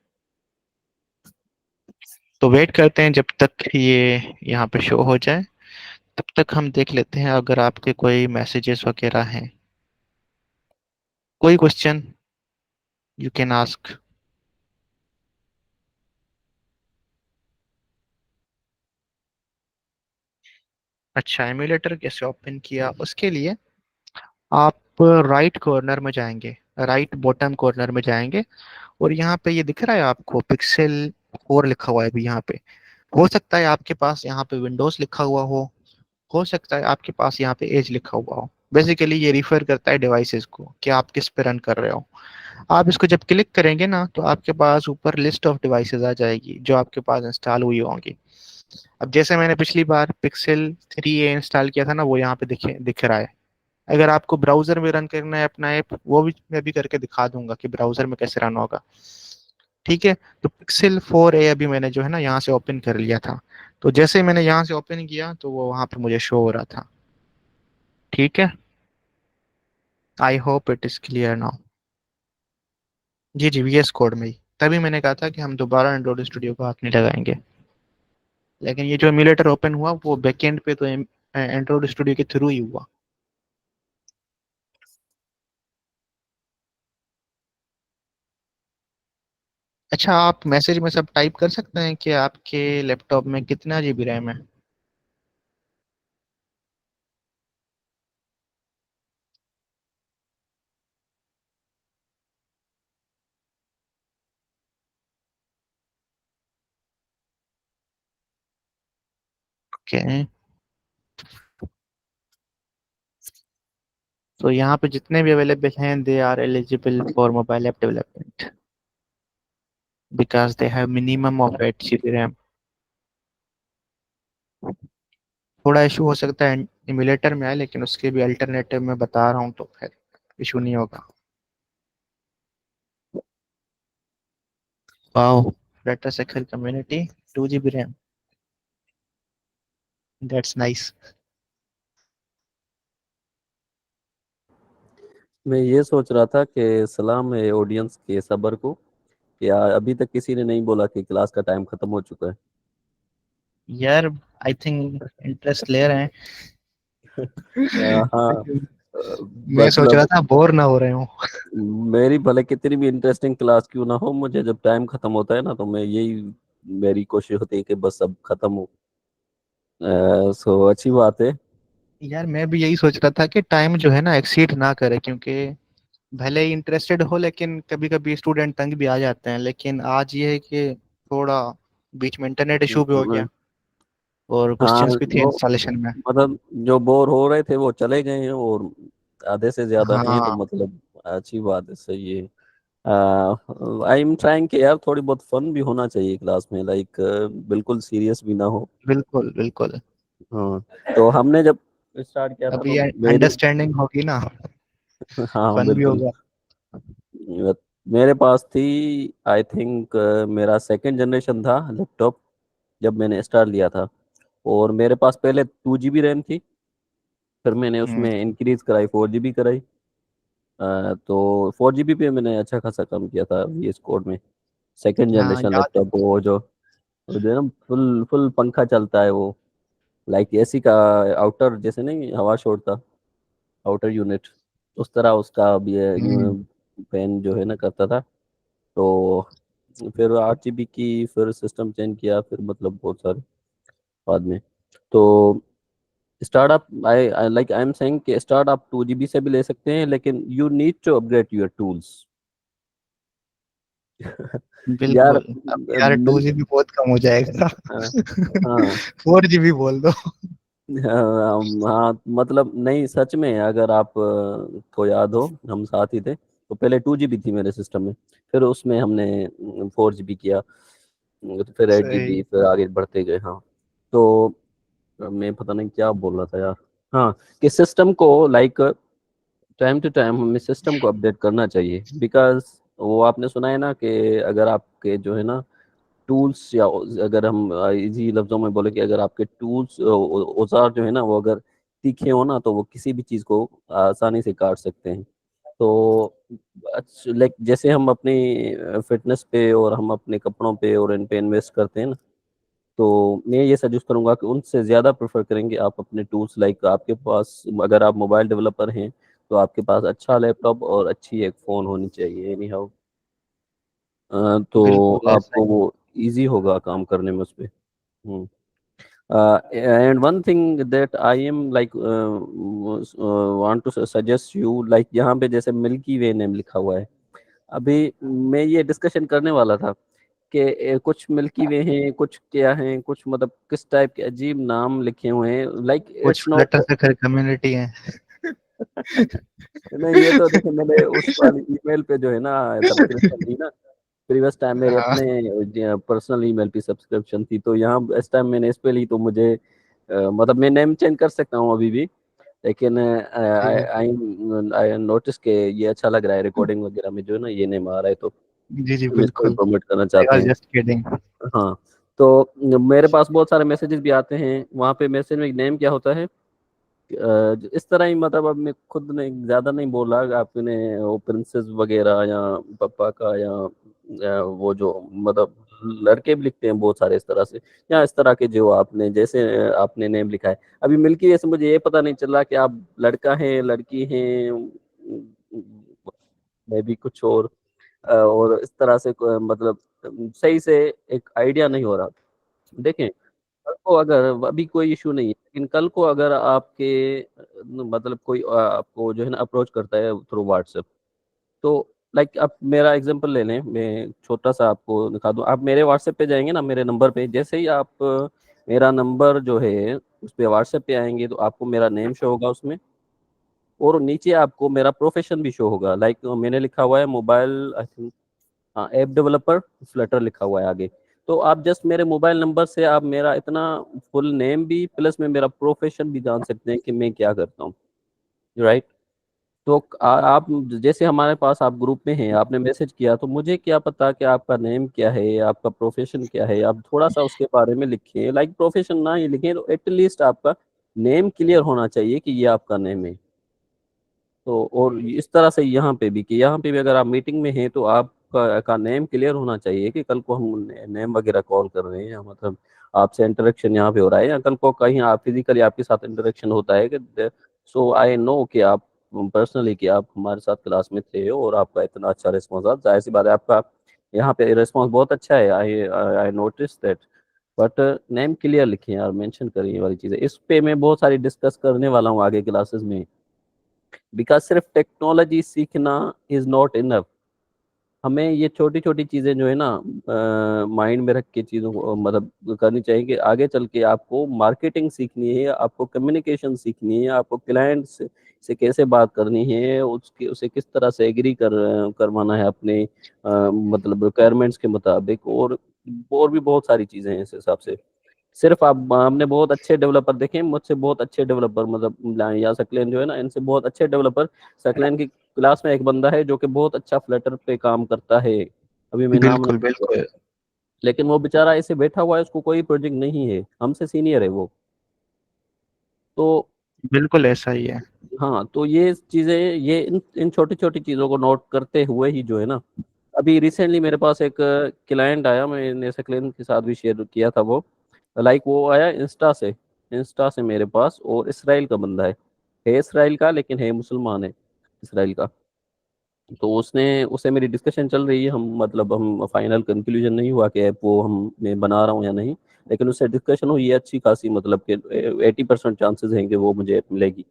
तो वेट करते हैं जब तक ये यहाँ पे शो हो जाए। तब तक हम देख लेते हैं अगर आपके कोई मैसेजेस वगैरह हैं, कोई क्वेश्चन यू कैन आस्क। अच्छा, एमुलेटर कैसे ओपन किया, उसके लिए आप राइट कॉर्नर में जाएंगे, राइट बॉटम कॉर्नर में जाएंगे, और यहाँ पे ये दिख रहा है आपको पिक्सल 4 लिखा हुआ है अभी यहाँ पे। हो सकता है आपके पास यहाँ पे विंडोज लिखा हुआ हो सकता है आपके पास यहाँ पे एज लिखा हुआ हो। बेसिकली ये रिफर करता है डिवाइसेस को कि आप किस पे रन कर रहे हो। आप इसको जब क्लिक करेंगे ना, तो आपके पास ऊपर लिस्ट ऑफ डिवाइसेस आ जाएगी जो आपके पास इंस्टॉल हुई होंगी। अब जैसे मैंने पिछली बार पिक्सल 3a इंस्टॉल किया था ना, वो यहाँ पे दिख रहा है। अगर आपको ब्राउजर में रन करना है अपना ऐप, वो भी मैं भी करके दिखा दूंगा कि ब्राउजर में कैसे रन होगा। ठीक है, तो पिक्सल 4a अभी मैंने जो है ना यहाँ से ओपन कर लिया था। तो जैसे ही मैंने यहाँ से ओपन किया, तो वो वहां पे मुझे शो हो रहा था। ठीक है, I hope it is clear now. जी जी, VS कोड में ही। तभी मैंने कहा था कि हम दोबारा एंड्रॉइड स्टूडियो को हाथ नहीं लगाएंगे। लेकिन ये जो एमुलेटर ओपन हुआ, वो बैकएंड पे तो एंड्रॉइड स्टूडियो के थ्रू ही हुआ। अच्छा, आप मैसेज में सब टाइप कर सकते हैं कि आपके लैपटॉप में कितना GB रैम है? ओके, तो यहाँ पे जितने भी अवेलेबल हैं, they are eligible for mobile app development because they have minimum of 8 GB RAM. थोड़ा इशू हो सकता है इम्यूलेटर में आए, लेकिन उसके भी अल्टरनेटिव मैं बता रहा हूँ, तो फिर इशू नहीं होगा। Wow, Flutter section community, 2 GB RAM, that's nice. मैं ये सोच रहा था कि सलाम है ऑडियंस के सबर को, कि अभी तक किसी ने नहीं बोला कि क्लास का टाइम खत्म हो चुका है। यार, आई थिंक इंटरेस्ट ले रहे हैं। हाँ, मैं सोच रहा मतलब था बोर ना हो रहे हो। मेरी भले कितनी भी इंटरेस्टिंग क्लास क्यों ना हो, मुझे जब टाइम खत्म होता है ना, तो मैं यही मेरी कोशिश होती है कि बस अब खत्म हो। सो अच्छी बात है। यार, मैं भी यही सोच रहा था कि टाइम जो है ना एक्सीड ना करे, क्योंकि भले ही इंटरेस्टेड हो, लेकिन कभी कभी स्टूडेंट तंग भी आ जाते हैं। लेकिन आज ये है कि थोड़ा बीच में इंटरनेट इशू भी हो गया, और हाँ, क्वेश्चंस भी थे वो इंस्टॉलेशन में। मतलब जो बोर हो रहे थे वो चले गए हैं, और आधे से ज्यादा हैं, तो हाँ, मतलब अच्छी बात है, सही है। आई एम ट्राइंग कि यार थोड़ी बहुत फन भी होना चाहिए क्लास में, लाइक बिल्कुल सीरियस भी ना हो। बिल्कुल बिल्कुल। हाँ, तो हमने जब स्टार्ट किया था, अभी तो मेरी अंडरस्टैंडिंग होगी ना, हाँ फन भी बिल्कुल। होगा। मेरे पास थी, आई थिंक मेरा सेकंड जनरेशन था लैपटॉप जब मैंने स्टार्ट लिया था। और मेरे पास पहले 2 GB रैम थी, फिर मैंने हम्म, उसमें इंक्रीज कराई, 4 GB कराई। तो 4 GB पे मैंने अच्छा खासा काम किया था VS कोड में। सेकंड हाँ जनरेशन याद है। लैपटॉप, वो जो है ना फुल फुल पंखा चलता है वो, लाइक एसी का आउटर जैसे नहीं हवा छोड़ता, आउटर यूनिट, उस तरह उसका भी हम्म, फैन जो है ना करता था। तो फिर 8 GB की, फिर सिस्टम चेंज किया, फिर मतलब बहुत सारे बाद में। तो startup, I like I am saying कि स्टार्टअप 2 GB से भी ले सकते हैं, लेकिन you need to upgrade your tools. यार बिल्कुल। अब यार टू मिल, जीबी बहुत कम हो जाएगा। हाँ हाँ 4 GB बोल दो। हाँ, मतलब नहीं, सच में अगर आप को याद हो, हम साथ ही थे, तो पहले 2 GB थी मेरे सिस्टम में, फिर उसमें हमने 4 GB किया, तो फिर 8 GB, सही। फिर आगे बढ़ते गए। हाँ, तो मैं पता नहीं क्या बोल रहा था यार। हाँ, कि सिस्टम को लाइक टाइम टू टाइम हमें सिस्टम को अपडेट करना चाहिए, बिकॉज वो आपने सुना है ना कि अगर आपके जो है ना टूल्स, या अगर हम इजी लफ्जों में बोले कि अगर आपके टूल्स औजार जो है ना वो अगर तीखे हो ना, तो वो किसी भी चीज़ को आसानी से काट सकते हैं। तो लाइक जैसे हम अपनी फिटनेस पे और हम अपने कपड़ों पे और इन पे इन्वेस्ट करते हैं ना, तो मैं ये सजेस्ट करूंगा कि उनसे ज़्यादा प्रेफर करेंगे आप अपने टूल्स, लाइक आपके पास अगर आप मोबाइल डेवलपर हैं तो आपके पास अच्छा लैपटॉप और अच्छी एक फ़ोन होनी चाहिए एनी हाउ। तो बिल्कुल ऐसा आपको ही। वो इजी होगा काम करने में उस पे। And one thing that I am like want to suggest you, like यहाँ पे जैसे मिल्की वे नेम लिखा हुआ है, अभी मैं ये डिस्कशन करने वाला था कि कुछ मिल्की वे हैं, कुछ क्या हैं, कुछ मतलब किस टाइप के अजीब नाम लिखे हुए हैं, लाइक कुछ इट्स फ्लटर नॉट। से कम्युनिटी है। नहीं, ये तो देखो, मैंने उस वाली ईमेल पे जो है ना सब्सक्रिप्शन ली ना, प्रीवियस टाइम मेरे हाँ, अपने पर्सनल ईमेल पे सब्सक्रिप्शन थी, तो यहाँ इस टाइम मैंने इस पे ली, तो मुझे मतलब मैं नेम चेंज कर सकता हूँ अभी भी, लेकिन सही। आई आई नोटिस के ये अच्छा लग रहा है रिकॉर्डिंग वगैरह में जो है ना ये नेम आ रहा है, तो जी जी हम इसको भी बिल्कुल। प्रमोट करना आई चाहते वाज हैं। Just kidding. हाँ, तो मेरे पास बहुत सारे मैसेजेस भी आते हैं, वहाँ पे मैसेज में नेम क्या होता है, इस तरह ही, मतलब अब मैं खुद ने ज्यादा नहीं बोला, आपने वो प्रिंसेस वगैरह या पापा का या वो जो मतलब लड़के भी लिखते हैं बहुत सारे इस तरह से, या इस तरह के जो आपने जैसे आपने नेम लिखा है। अभी मिल्की वे से मुझे ये पता नहीं चल रहा कि आप लड़का हैं लड़की हैं, मैं भी कुछ और इस तरह से मतलब सही से एक आइडिया नहीं हो रहा। देखें, कल को अगर अभी कोई इशू नहीं है, लेकिन कल को अगर आपके मतलब कोई आपको जो है ना अप्रोच करता है थ्रू व्हाट्सएप, तो लाइक आप मेरा एग्जांपल ले लें, मैं छोटा सा आपको दिखा दूं। आप मेरे व्हाट्सएप पे जाएंगे ना, मेरे नंबर पे जैसे ही आप मेरा नंबर जो है उस पे व्हाट्सएप पे आएंगे, तो आपको मेरा नेम शो होगा उसमें, और नीचे आपको मेरा प्रोफेशन भी शो होगा, लाइक मैंने लिखा हुआ है मोबाइल, आई थिंक, हाँ, ऐप डेवलपर फ्लटर लिखा हुआ है आगे। तो आप जस्ट मेरे मोबाइल नंबर से आप मेरा इतना फुल नेम भी प्लस में मेरा प्रोफेशन भी जान सकते हैं कि मैं क्या करता हूँ, राइट। तो आप जैसे हमारे पास आप ग्रुप में हैं, आपने मैसेज किया, तो मुझे क्या पता कि आपका नेम क्या है, आपका प्रोफेशन क्या है, आप थोड़ा सा उसके बारे में लिखिए, लाइक प्रोफेशन ना ही लिखें तो एटलीस्ट आपका नेम क्लियर होना चाहिए कि ये आपका नेम है। तो और इस तरह से यहाँ पे भी, कि यहाँ पे भी अगर आप मीटिंग में हैं तो आपका का नेम क्लियर होना चाहिए कि कल को हम नेम वगैरह कॉल कर रहे हैं, मतलब आपसे इंटरेक्शन यहाँ पे हो रहा है, या कल को कहीं आप फिजिकली आपके साथ इंटरेक्शन होता है कि सो आई नो कि आप पर्सनली कि आप हमारे साथ क्लास में थे और आपका इतना अच्छा रिस्पॉन्स था, जाहिर सी बात है आपका यहाँ पे रिस्पॉन्स बहुत अच्छा है, I I notice that. But name clear लिखें यार, मेंशन करें ये वाली चीज़ें, इस पे मैं बहुत सारी डिस्कस करने वाला हूँ आगे क्लासेस में, बिकॉज सिर्फ टेक्नोलॉजी सीखना इज नॉट इनफ। हमें ये छोटी छोटी चीजें जो है ना माइंड में रख के चीजों को मतलब करनी चाहिए, कि आगे चल के आपको मार्केटिंग सीखनी है, आपको कम्युनिकेशन सीखनी है, आपको क्लाइंट से कैसे बात करनी है, उसके उसे किस तरह से एग्री करवाना है अपने मतलब रिक्वायरमेंट्स के मुताबिक, और भी बहुत सारी चीजें हैं इस हिसाब से। सिर्फ आप हमने बहुत अच्छे डेवलपर देखे, मुझसे बहुत अच्छे डेवलपर मतलब या सकलेन जो है ना, इनसे बहुत अच्छे डेवलपर। सकलेन की क्लास में एक बंदा है जो कि बहुत अच्छा फ्लटर पे काम करता है, अभी मैं नाम बिल्कुल नहीं ले बिल्कुल। रहा, लेकिन वो बेचारा ऐसे बैठा हुआ है, उसको कोई प्रोजेक्ट नहीं है, हमसे सीनियर है वो। तो बिल्कुल ऐसा ही है। हाँ, तो ये चीजें, ये इन छोटी छोटी चीजों को नोट करते हुए ही जो है ना, अभी रिसेंटली मेरे पास एक क्लाइंट आया, मैंने सकलेन के साथ भी शेयर किया था वो। लाइक वो आया इंस्टा से मेरे पास, और इसराइल का बंदा है इसराइल का, लेकिन है मुसलमान है इसराइल का। तो उसने उससे मेरी डिस्कशन चल रही है, हम मतलब हम फाइनल कंक्लूजन नहीं हुआ कि ऐप वो हम मैं बना रहा हूँ या नहीं, लेकिन उससे डिस्कशन हुई है अच्छी खासी, मतलब कि 80% चांसेस हैं कि वो मुझे ऐप मिलेगी।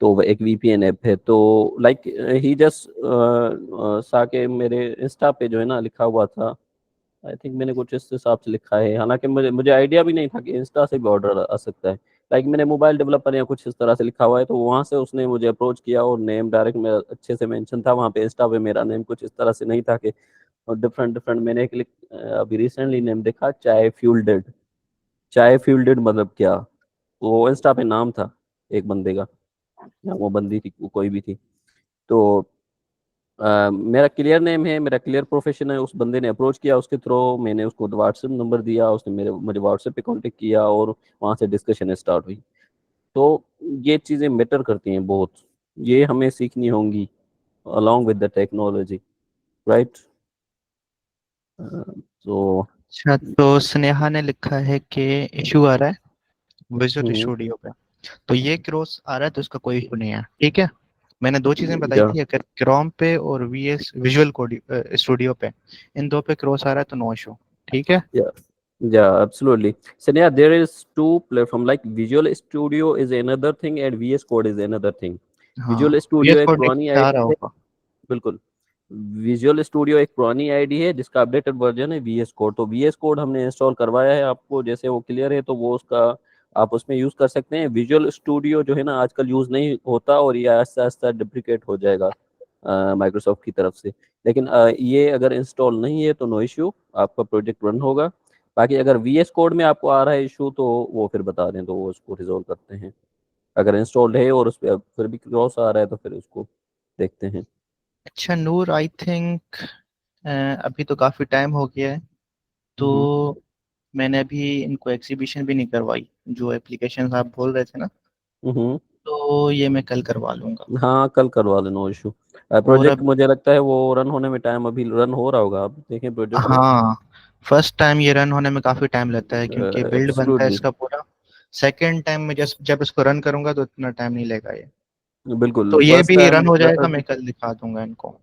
तो वो एक वीपीएन ऐप है, तो लाइक ही जस्ट सा के मेरे इंस्टा पे जो है ना लिखा हुआ था, आई थिंक मैंने कुछ इस हिसाब से लिखा है, हालांकि मुझे मुझे आइडिया भी नहीं था कि इंस्टा से भी ऑर्डर आ सकता है। लाइक मैंने मोबाइल डेवलपर या कुछ इस तरह से लिखा हुआ है, तो वहां से उसने मुझे अप्रोच किया, और नेम डायरेक्ट मेरा अच्छे से मेंशन था वहां पे, इंस्टा पे मेरा नेम कुछ इस तरह से नहीं था कि, और डिफरेंट डिफरेंट मैंने एक अभी रिसेंटली नेम देखा, चाय फ्यूल्डेड मतलब क्या, वो इंस्टा पे नाम था एक बंदे का, या वो बंदी थी, वो कोई भी थी। तो मेरा क्लियर नेम है, मेरा क्लियर प्रोफेशन है, उस बंदे ने अप्रोच किया, उसके थ्रू मैंने उसको व्हाट्सएप नंबर दिया, उसने मुझे व्हाट्सएप पे कांटेक्ट किया, और वहाँ से डिस्कशन स्टार्ट हुई। तो ये चीज़ें मैटर करती हैं बहुत, ये हमें सीखनी होंगी along with the technology, right? तो अच्छा, तो स्नेहा ने लिखा है कि इशू आ रहा है विजुअल हम्म, स्टूडियो पे। तो ये क्रॉस आ रहा है तो उसका कोई इशू नहीं है, ठीक है। मैंने दो चीजें बताई या थी, अगर क्रोम पे और वीएस विजुअल स्टूडियो पे, इन दो पे क्रॉस आ रहा है तो नो इशू, ठीक है। या yeah, absolutely. So yeah, there is two platform, like Visual Studio is another thing and VS Code is another thing. हाँ, Visual वीएस Studio एक कोड पुरानी आ रहा आईडी है, होगा। बिल्कुल। विजुअल स्टूडियो एक पुरानी आईडी है जिसका अपडेटेड वर्जन है वीएस कोड, तो वीएस कोड हमने इंस्टॉल करवाया है आपको, जैसे वो क्लियर है तो वो उसका आप उसमें यूज कर सकते हैं। विजुअल स्टूडियो जो है ना आजकल यूज नहीं होता, और ये आहिस्ता आहिस्ता डिप्रिकेट हो जाएगा माइक्रोसॉफ्ट की तरफ से। लेकिन ये अगर इंस्टॉल नहीं है तो नो इश्यू, आपका प्रोजेक्ट रन होगा। बाकी अगर वीएस कोड में आपको आ रहा है इशू, तो वो फिर बता दें तो वो उसको रिजोल्व करते हैं। अगर इंस्टॉल्ड है और उस पर फिर भी क्रॉस आ रहा है तो फिर उसको देखते हैं। अच्छा नूर, आई थिंक अभी तो काफी टाइम हो गया है, हम्म तो मैंने अभी इनको एग्जीबिशन भी नहीं करवाई, जो एप्लीकेशन आप बोल रहे थे ना, हम्म। तो ये मैं कल करवा लूंगा। हाँ, कल करवा देना, नो इशू। और प्रोजेक्ट अब, मुझे लगता है वो रन होने में टाइम, अभी रन हो रहा होगा, आप देखें प्रोजेक्ट को। हाँ, फर्स्ट टाइम ये रन होने में काफी टाइम लगता है क्योंकि बिल्ड बनता है एब्सोल्युटली, इसका पूरा। सेकेंड टाइम में जब इसको रन करूंगा तो इतना टाइम नहीं लेगा ये। बिल्कुल। तो ये फर्स्ट भी टाइम रन हो फ्लटर जाएगा, मैं की कल दिखा दूंगा इनको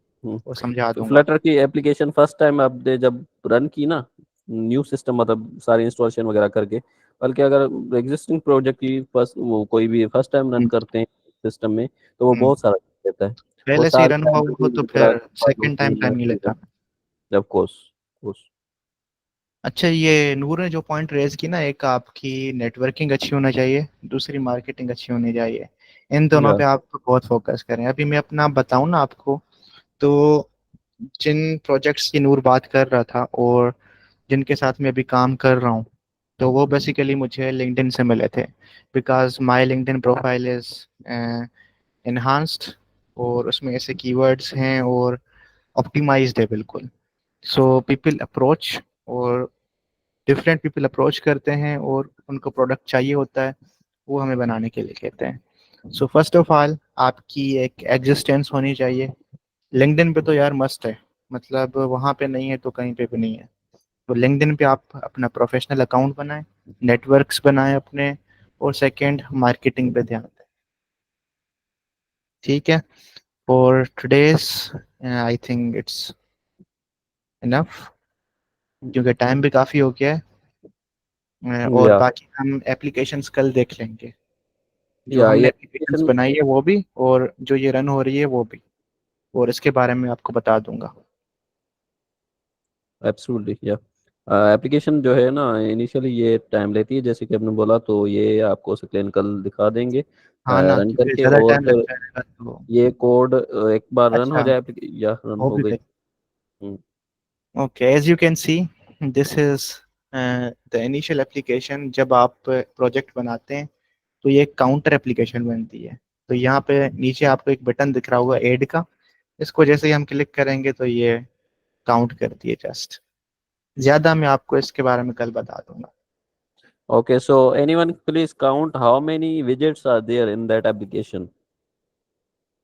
और समझा दूंगा। फ्लटर की एप्लीकेशन फर्स्ट टाइम आपने जब रन की ना, न्यू सिस्टम मतलब सारी इंस्टॉलेशन वगैरह करके, बल्कि अगर एग्जिस्टिंग प्रोजेक्ट की फर्स्ट वो कोई भी फर्स्ट टाइम रन हम्म, करते हैं सिस्टम में, तो वो हम्म। बहुत सारा देता है। वो पहले से ही सारी रन हुआ हो तो लाइब्रेरी फिर वगैरह सेकेंड टाइम टाइम नहीं होती है, लेता। Of course. अच्छा, ये नूर ने जो पॉइंट रेज की ना, एक आपकी नेटवर्किंग अच्छी होना चाहिए, दूसरी मार्केटिंग अच्छी होनी चाहिए, इन दोनों या पे आप बहुत फोकस करें। अभी मैं अपना बताऊं ना आपको, तो जिन प्रोजेक्ट्स की नूर बात कर रहा था और जिनके साथ मैं अभी काम कर रहा हूँ, तो वो बेसिकली मुझे लिंक्डइन से मिले थे, because my LinkedIn profile is enhanced, और उसमें ऐसे कीवर्ड्स हैं और ऑप्टिमाइज्ड है बिल्कुल। सो पीपल अप्रोच, और डिफरेंट पीपल अप्रोच करते हैं और उनको प्रोडक्ट चाहिए होता है, वो हमें बनाने के लिए कहते हैं। सो फर्स्ट ऑफ ऑल आपकी एक एग्जिस्टेंस होनी चाहिए। लिंक्डइन पे तो यार मस्ट है, मतलब वहाँ पे नहीं है तो कहीं पे भी नहीं है। तो लिंक्डइन पे आप अपना प्रोफेशनल अकाउंट बनाएं, नेटवर्क्स बनाएं अपने, और सेकंड मार्केटिंग पे ध्यान दें, ठीक है। For today's I think it's enough, क्योंकि टाइम भी काफ़ी हो गया है। और या बाकी हम एप्लीकेशंस कल देख लेंगे, जो या हमने ये एप्लीकेशंस एप्लीकेशन, बनाई है वो भी, और जो ये रन हो रही है वो भी, और इसके बारे में आपको बता दूंगा। एब्सोल्युटली या एप्लीकेशन जो है ना, इनिशियली ये टाइम लेती है, जैसे कि आपने बोला, तो ये आपको स्क्रीन कल दिखा देंगे हाँ ना, रन क्योंकि करके, ज़्यादा और टाइम लग फिर जाएगा तो। ये कोड एक बार रन हो अच्छा, जाए या रन वो हो भी गई। देख। Okay, as you can see, this is the initial application, जब आप प्रोजेक्ट बनाते हैं तो ये एक काउंटर एप्लीकेशन बनती है। तो यहाँ पे नीचे आपको एक बटन दिख रहा होगा ऐड का, इसको जैसे ही हम क्लिक करेंगे तो ये काउंट करती है जस्ट। ज्यादा मैं आपको इसके बारे में कल बता दूंगा। Okay, so anyone please count how many widgets are there in that application?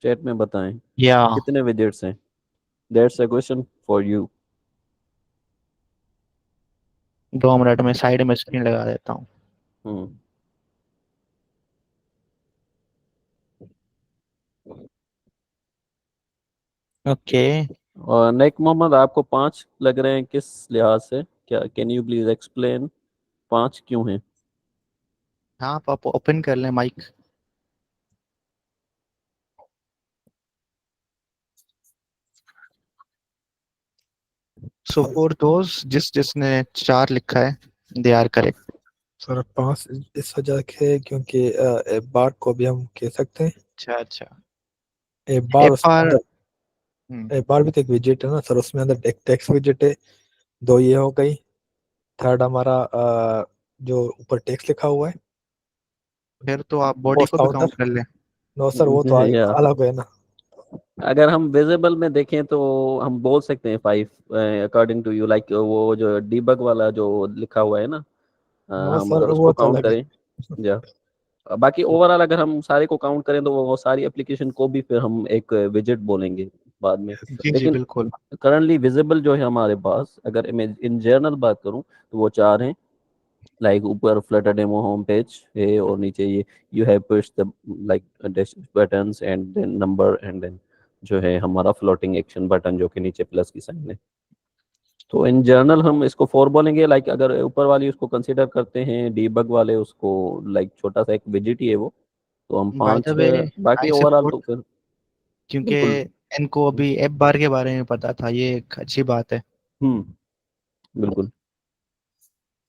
Chat में बताएं या कितने widgets हैं? That's a question for you. 2 minute में साइड में स्क्रीन लगा देता हूँ। हम्म ओके। और नेक मोहम्मद, आपको 5 लग रहे हैं, किस लिहाज से? क्या कैन यू प्लीज एक्सप्लेन 5 क्यों हैं? हाँ, आप ओपन कर लें माइक। सो फॉर दोज जिसने 4 लिखा है, दे आर करेक्ट। सर 5 इस वजह से क्योंकि ए बार को भी हम कह सकते हैं। अच्छा अच्छा। ए बार एक उसमें बार अंदर ए बार भी तो एक विजेट है ना सर, उसमें अंदर एक टेक्स्ट विजेट है। 2 ये हो गई। थर्ड हमारा जो ऊपर टेक्स्ट लिखा हुआ है फिर तो आप बॉडी पोस्ट को भी काउंटर। काउंट कर लें। नो सर वो तो या अलग है ना। अगर हम विजिबल में देखें तो हम बोल सकते हैं 5 अकॉर्डिंग टू यू, लाइक वो जो डीबग वाला जो लिखा हुआ है ना, नो हम सर अगर उसको वो तो काउंट अलग है। करें। या बाकी ओवरऑल अगर हम सारे को काउंट करें तो वो सारी एप्लीकेशन को भी फिर हम एक विजेट बोलेंगे बाद में। जी जी लेकिन बिल्कुल। करंटली विजिबल जो है हमारे पास, अगर मैं इन जनरल बात करूं तो वो 4 हैं। लाइक ऊपर फ्लटर डेमो होम पेज है और नीचे ये you have push the like dash buttons and then number and then जो है हमारा फ्लोटिंग एक्शन बटन जो कि नीचे प्लस की साइन है। तो इन जनरल हम इसको 4 बोलेंगे। लाइक अगर ऊपर वाली उसको कंसीडर करते हैं डीबग वाले उसको, लाइक छोटा सा एक विजिट ही है वो, तो हम बाय द 5 वे, बाकी आई ओवरऑल तो सपोर्ट, फिर क्योंकि बिल्कुल। इनको अभी ऐप बार के बारे में पता था, ये एक अच्छी बात है। बिल्कुल।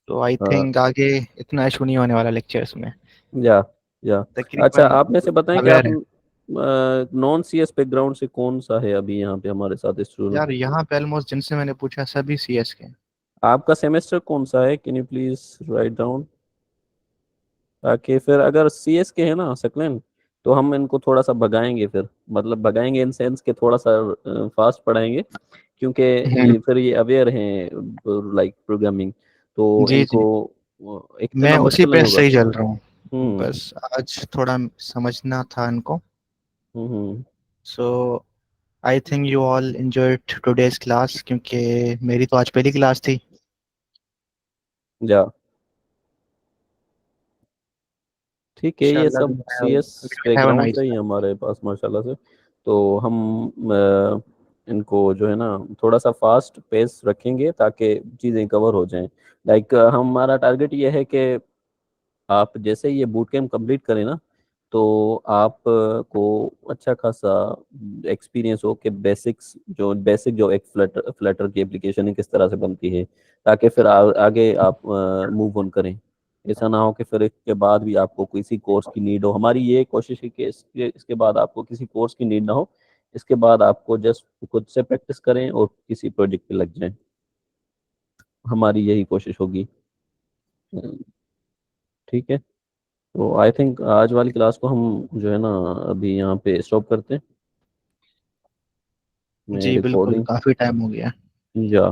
तो आई हाँ, थिंक आगे इतना इशू नहीं होने वाला लेक्चर्स में। या या अच्छा, तकरीबन आप में से बताएं कि आप अवेयर है। नॉन सी एस बैकग्राउंड से कौन सा है अभी यहाँ पे हमारे साथ स्टूडेंट? यार यहाँ पे ऑलमोस्ट जिनसे मैंने पूछा सभी सीएस के। आपका सेमेस्टर कौन सा है? Can you please write down, ताकि फिर अगर सी एस के है ना सेकंड, तो हम इनको थोड़ा सा भगाएंगे फिर, मतलब भगाएंगे इन सेंस के थोड़ा सा फास्ट पढ़ाएंगे, क्योंकि हम्म, ये अवेयर हैं लाइक प्रोग्रामिंग, तो जी इनको जी। इतना मैं उसी मुश्किल नहीं पे होगा। से ही चल रहा हूँ। हम्म बस आज थोड़ा समझना था इनको। Hmm so I think you all enjoyed today's class, क्योंकि मेरी तो आज पहली क्लास थी। या ठीक है, ये इंशाल्लाह सब C S have a background nice. से ही है हमारे पास माशाल्लाह से। तो हम इनको जो है ना थोड़ा सा फास्ट पेस रखेंगे ताकि चीज़ें कवर हो जाएं। लाइक हमारा टारगेट ये है कि आप जैसे ही ये बूट कैम्प कंप्लीट करें ना, तो आप को अच्छा खासा एक्सपीरियंस हो कि बेसिक जो एक फ्लटर फ्लटर की एप्लीकेशन है किस तरह से बनती है, ताकि फिर आगे आप मूव ऑन करें। ऐसा ना हो कि फिर इसके बाद भी आपको किसी कोर्स की नीड हो। हमारी ये कोशिश है कि इसके बाद आपको किसी कोर्स की नीड ना हो। इसके बाद आपको जस्ट खुद से प्रैक्टिस करें और किसी प्रोजेक्ट पे लग जाएं। हमारी यही कोशिश होगी। ठीक है, तो आई थिंक आज वाली क्लास को हम जो है ना अभी यहाँ पे स्टॉप करते हैं। मैं जी बिल्कुल, रिकॉर्डिंग काफी टाइम हो गया। या